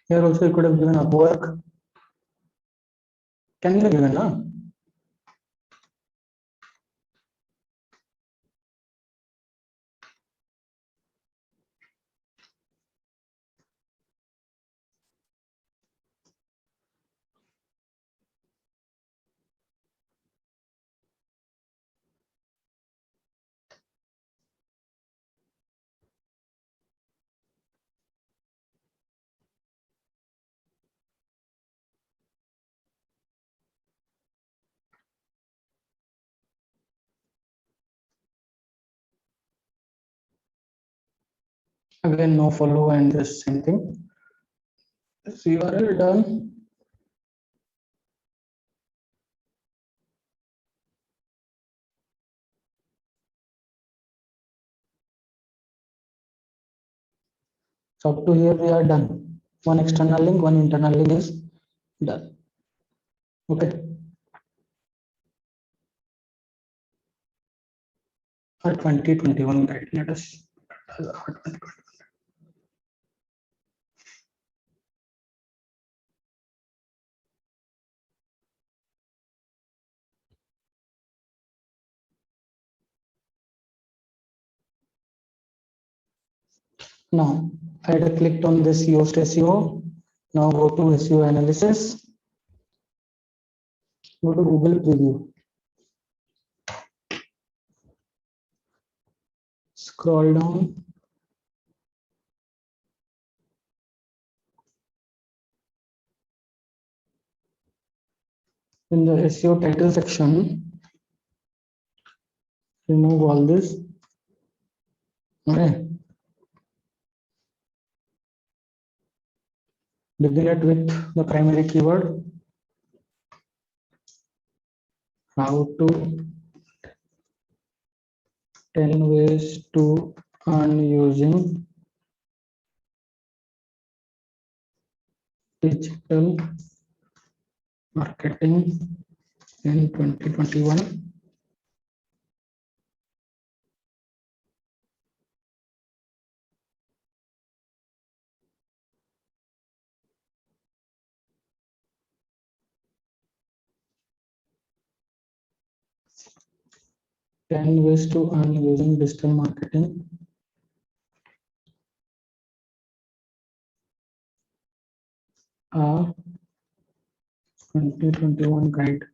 Speaker 1: Here also you could have given Upwork. Can you given, na? Again, no follow and just same thing. This URL done. So up to here we are done. One external link, one internal link is done. Okay. Our 2021 guide. Let us now I had clicked on this Yoast SEO. Now go to SEO analysis. Go to Google preview. Scroll down. In the SEO title section, remove all this. Okay. Begin it with the primary keyword. How to 10 ways to earn using digital marketing in 2021. Ten ways to earn using digital marketing. A 2021 guide.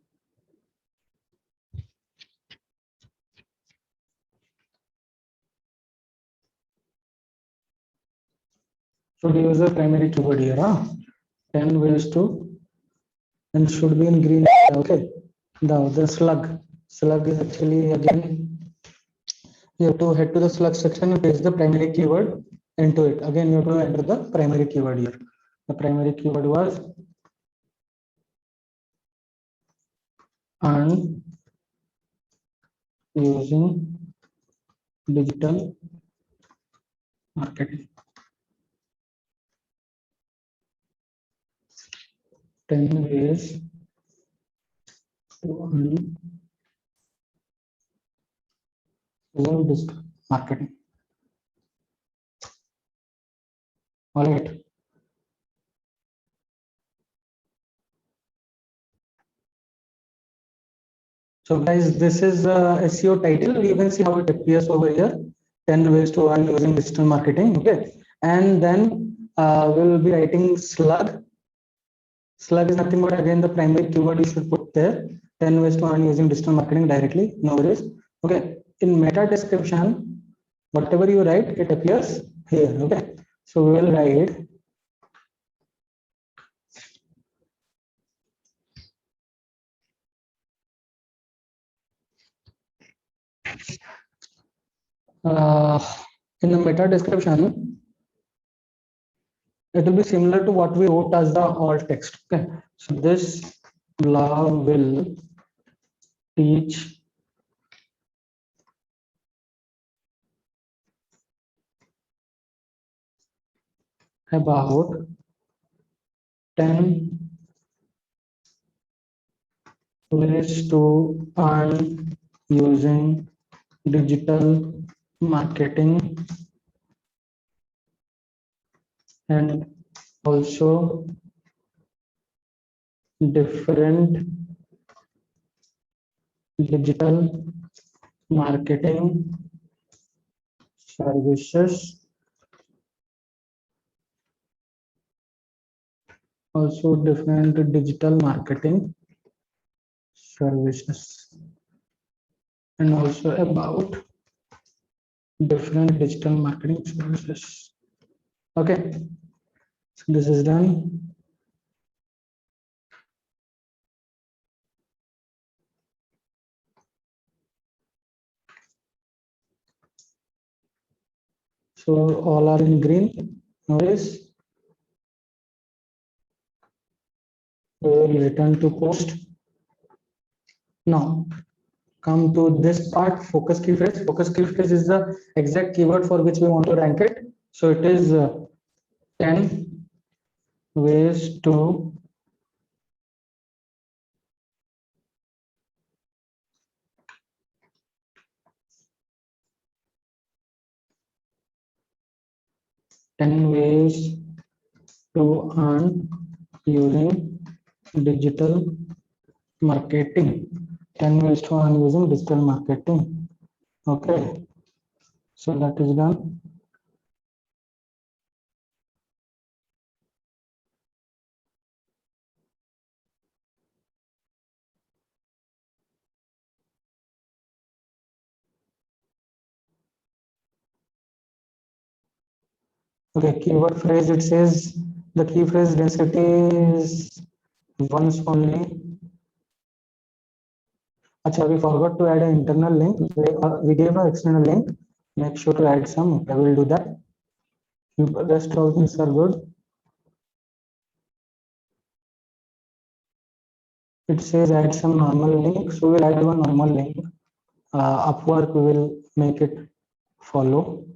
Speaker 1: So use a primary keyword here. 10 ways to, and should be in green. Okay. The slug. Slug is actually again, you have to head to the slug section and paste the primary keyword into it. Again, you have to enter the primary keyword here. The primary keyword was earn using digital marketing. 10 ways to earn using digital marketing. All right. So guys, this is SEO title. You can see how it appears over here. 10 ways to earn using digital marketing. Okay. And then we'll be writing slug. Slug is nothing but again the primary keyword you should put there. 10 ways to earn using digital marketing directly. No worries. Okay. In meta description, whatever you write, it appears here. Okay. So we will write uh, in the meta description, it will be similar to what we wrote as the alt text. Okay. So this blog will teach about 10 ways to earn using digital marketing and also different digital marketing services, also different digital marketing services, and also about different digital marketing services. Okay, so this is done. So all are in green. Notice we will return to post. Now come to this part, focus key phrase. Focus key phrase is the exact keyword for which we want to rank it. So it is 10 ways to 10 ways to earn using digital marketing. 10 ways to earn using digital marketing. Okay, so that is done. Okay, keyword phrase, it says the key phrase density is once only. Achha, we forgot to add an internal link. We gave an external link. Make sure to add some. Okay, we'll do that. Rest all things are good. It says add some normal link. So we'll add one normal link. Upwork, we will make it follow.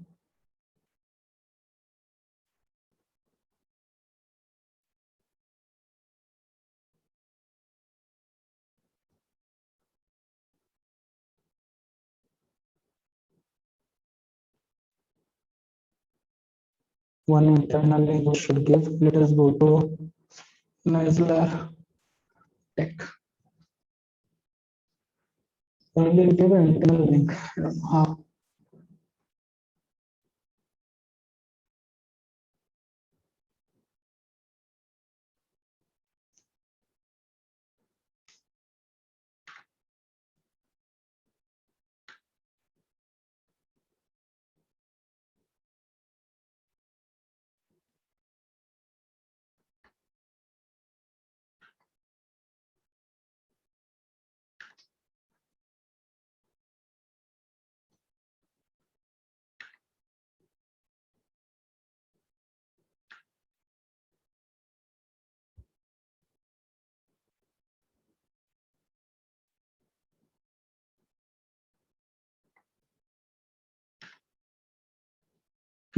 Speaker 1: One internal link we should give. Let us go to Nizla Tech. Only give an internal link. I don't know how.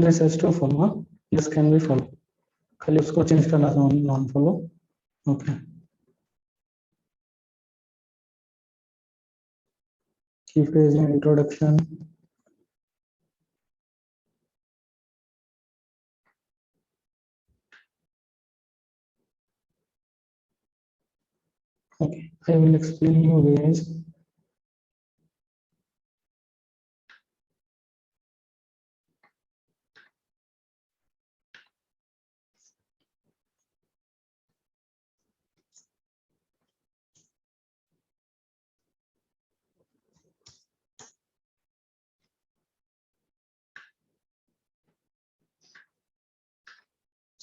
Speaker 1: This has to follow. This can be follow. खाली उसको change करना था non follow. Okay. Key phrase and introduction. Okay, I will explain you ways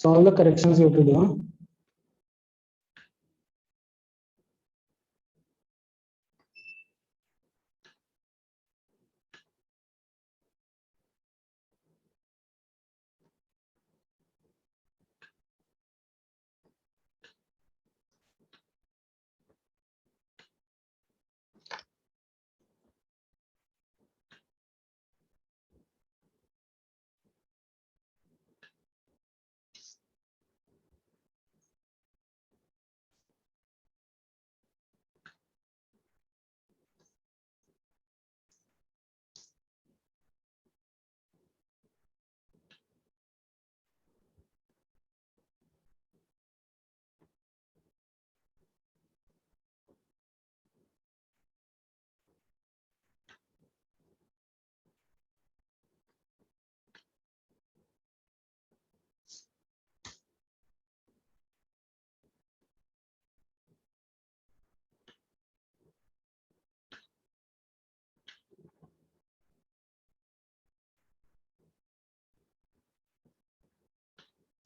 Speaker 1: So all the corrections you have to do. Huh?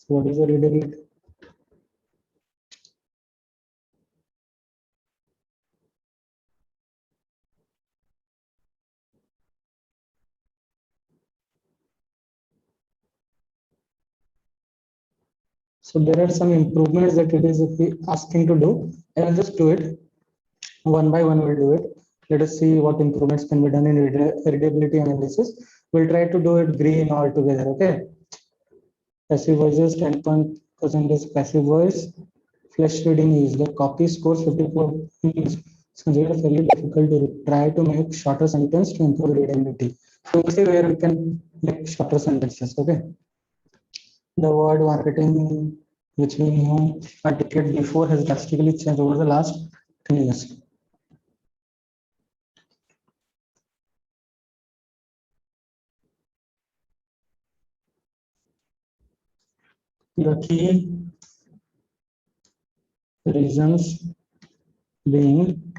Speaker 1: So what is the readability? So there are some improvements that it is asking to do. I will just do it one by one. We'll do it. Let us see what improvements can be done in readability analysis. We'll try to do it green altogether. Okay. Passive voices 10% is passive voice. Flash reading is the copy scores 54 is considered fairly difficult to try to make shorter sentence to improve readability. So we see where we can make shorter sentences. Okay. The word marketing, which we knew a decade before, has drastically changed over the last 10 years. The key reasons being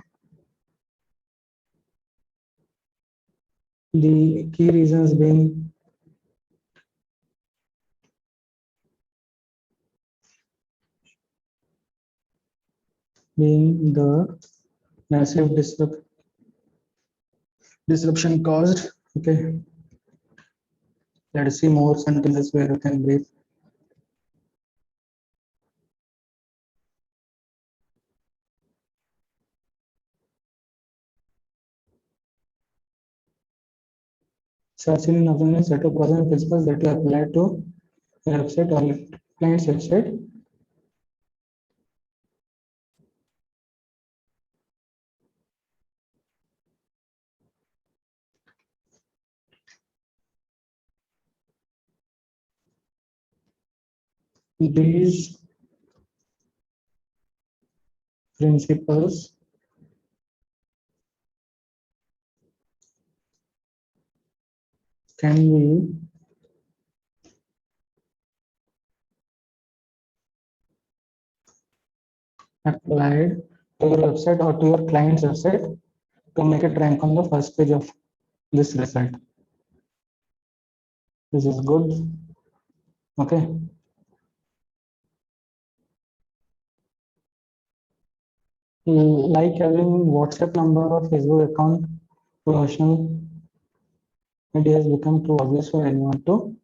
Speaker 1: the key reasons being the massive disruption caused. Okay, let's see more sentences where you can breathe. Search engine optimization set of process principles that you apply to your website or your client's website. These principles can be applied to your website or to your client's website to make it rank on the first page of this result. This is good. Okay. Like having WhatsApp number or Facebook account professional, it has become too obvious for anyone to.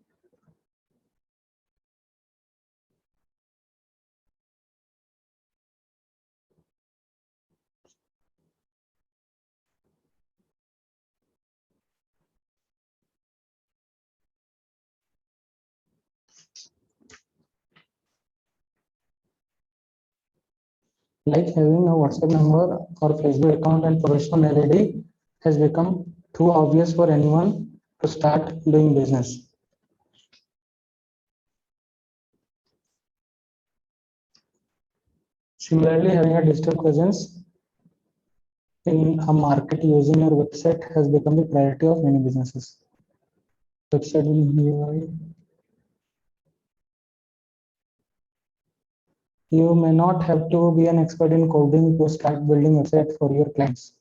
Speaker 1: Like having a WhatsApp number or Facebook account and professional mail ID has become too obvious for anyone to start doing business. Similarly, having a digital presence in a market using your website has become the priority of many businesses. Website will you may not have to be an expert in coding to start building website for your clients.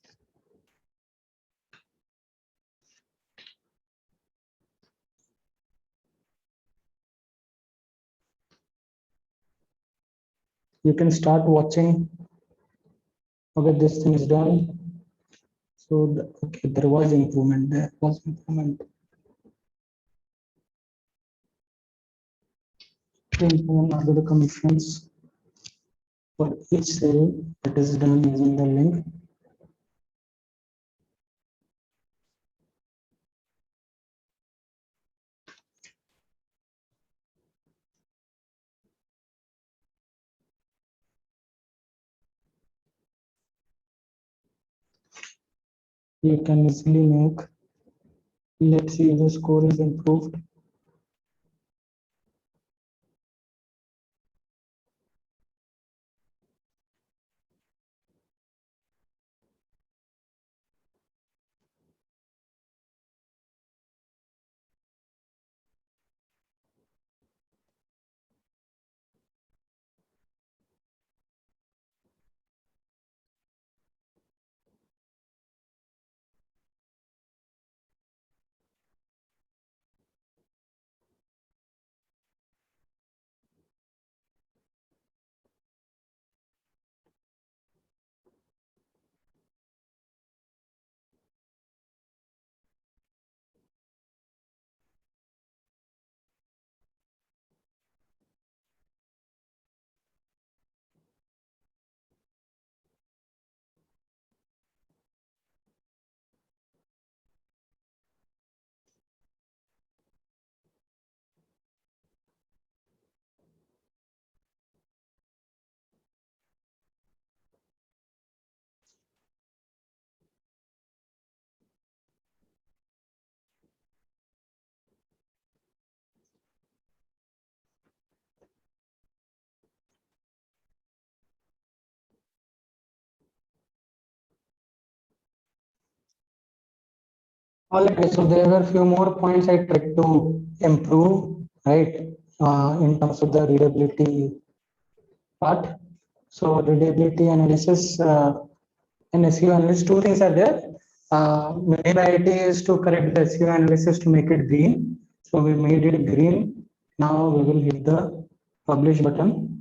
Speaker 1: You can start watching. Okay, this thing is done. So okay, there was improvement. There was improvement. Improvement are the commissions for each sale that is done using the link. You can easily make. Let's see if the score is improved. All right, so there were a few more points I tried to improve, right? In terms of the readability part. So readability analysis and SEO analysis, two things are there. Main priority is to correct the SEO analysis to make it green. So we made it green. Now we will hit the publish button.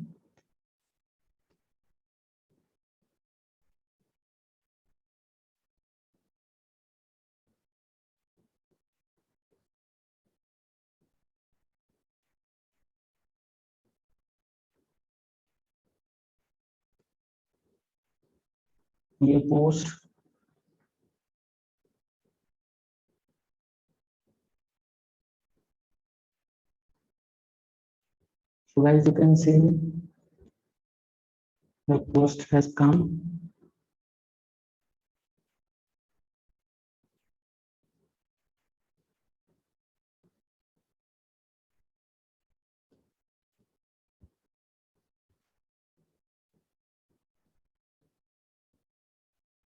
Speaker 1: New post. So guys, you can see the post has come.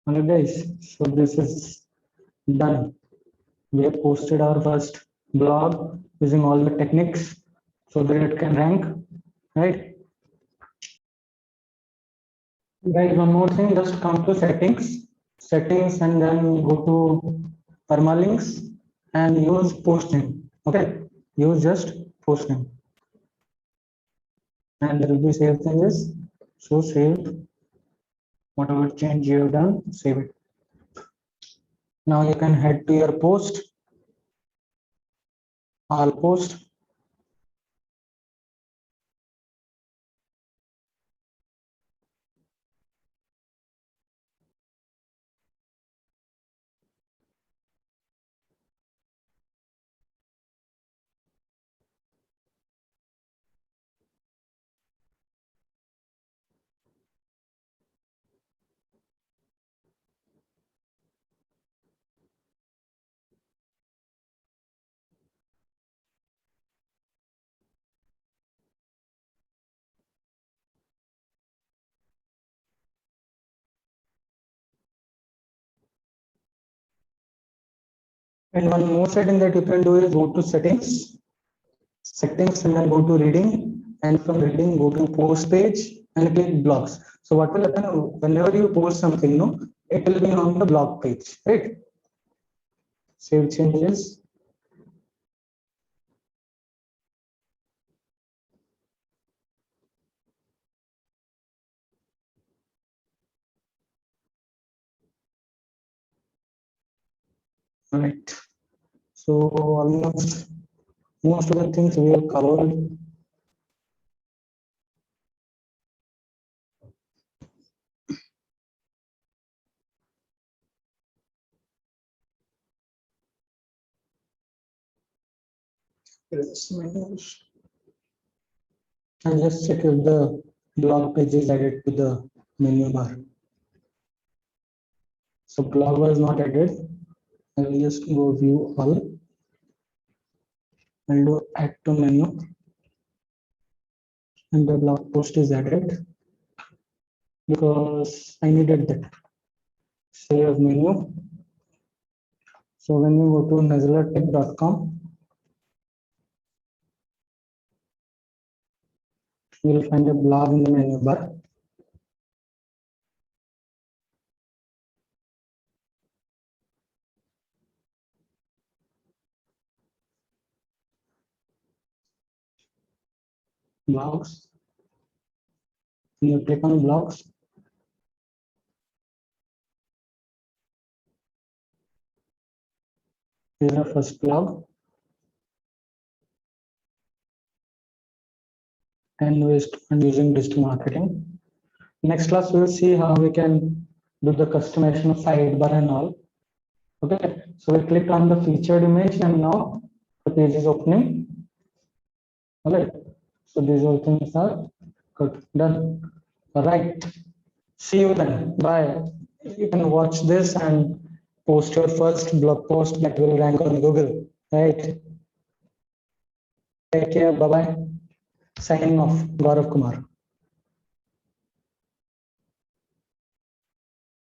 Speaker 1: Alright guys, so this is done. We have posted our first blog using all the techniques so that it can rank, right? Guys, one more thing, just come to settings, and then go to permalinks and use post name. Okay, use just post name, and there will be save changes. So save whatever change you have done, save it. Now you can head to your post, all post. And one more setting that you can do is go to settings, and then go to reading, and from reading go to post page and click blogs. So what will happen whenever you post something, no, it will be on the blog page, right? Save changes. All right. So almost most of the things we have covered. Yes, and just check if the blog page is added to the menu bar. So blog was not added. I will just go view all. I'll do add to menu and the blog post is added because I needed that. Save menu. So when you go to nuzzlertech.com, you will find a blog in the menu bar. Blogs. You click on blogs. This is the first blog. 10 ways to fund using digital marketing. Next class, we'll see how we can do the customization of sidebar and all. Okay, so we click on the featured image and now the page is opening. All right, so these all things are good, done. All right, see you then. Bye. You can watch this and post your first blog post that will rank on Google. Right. Take care. Bye bye. Signing off. Gaurav Kumar.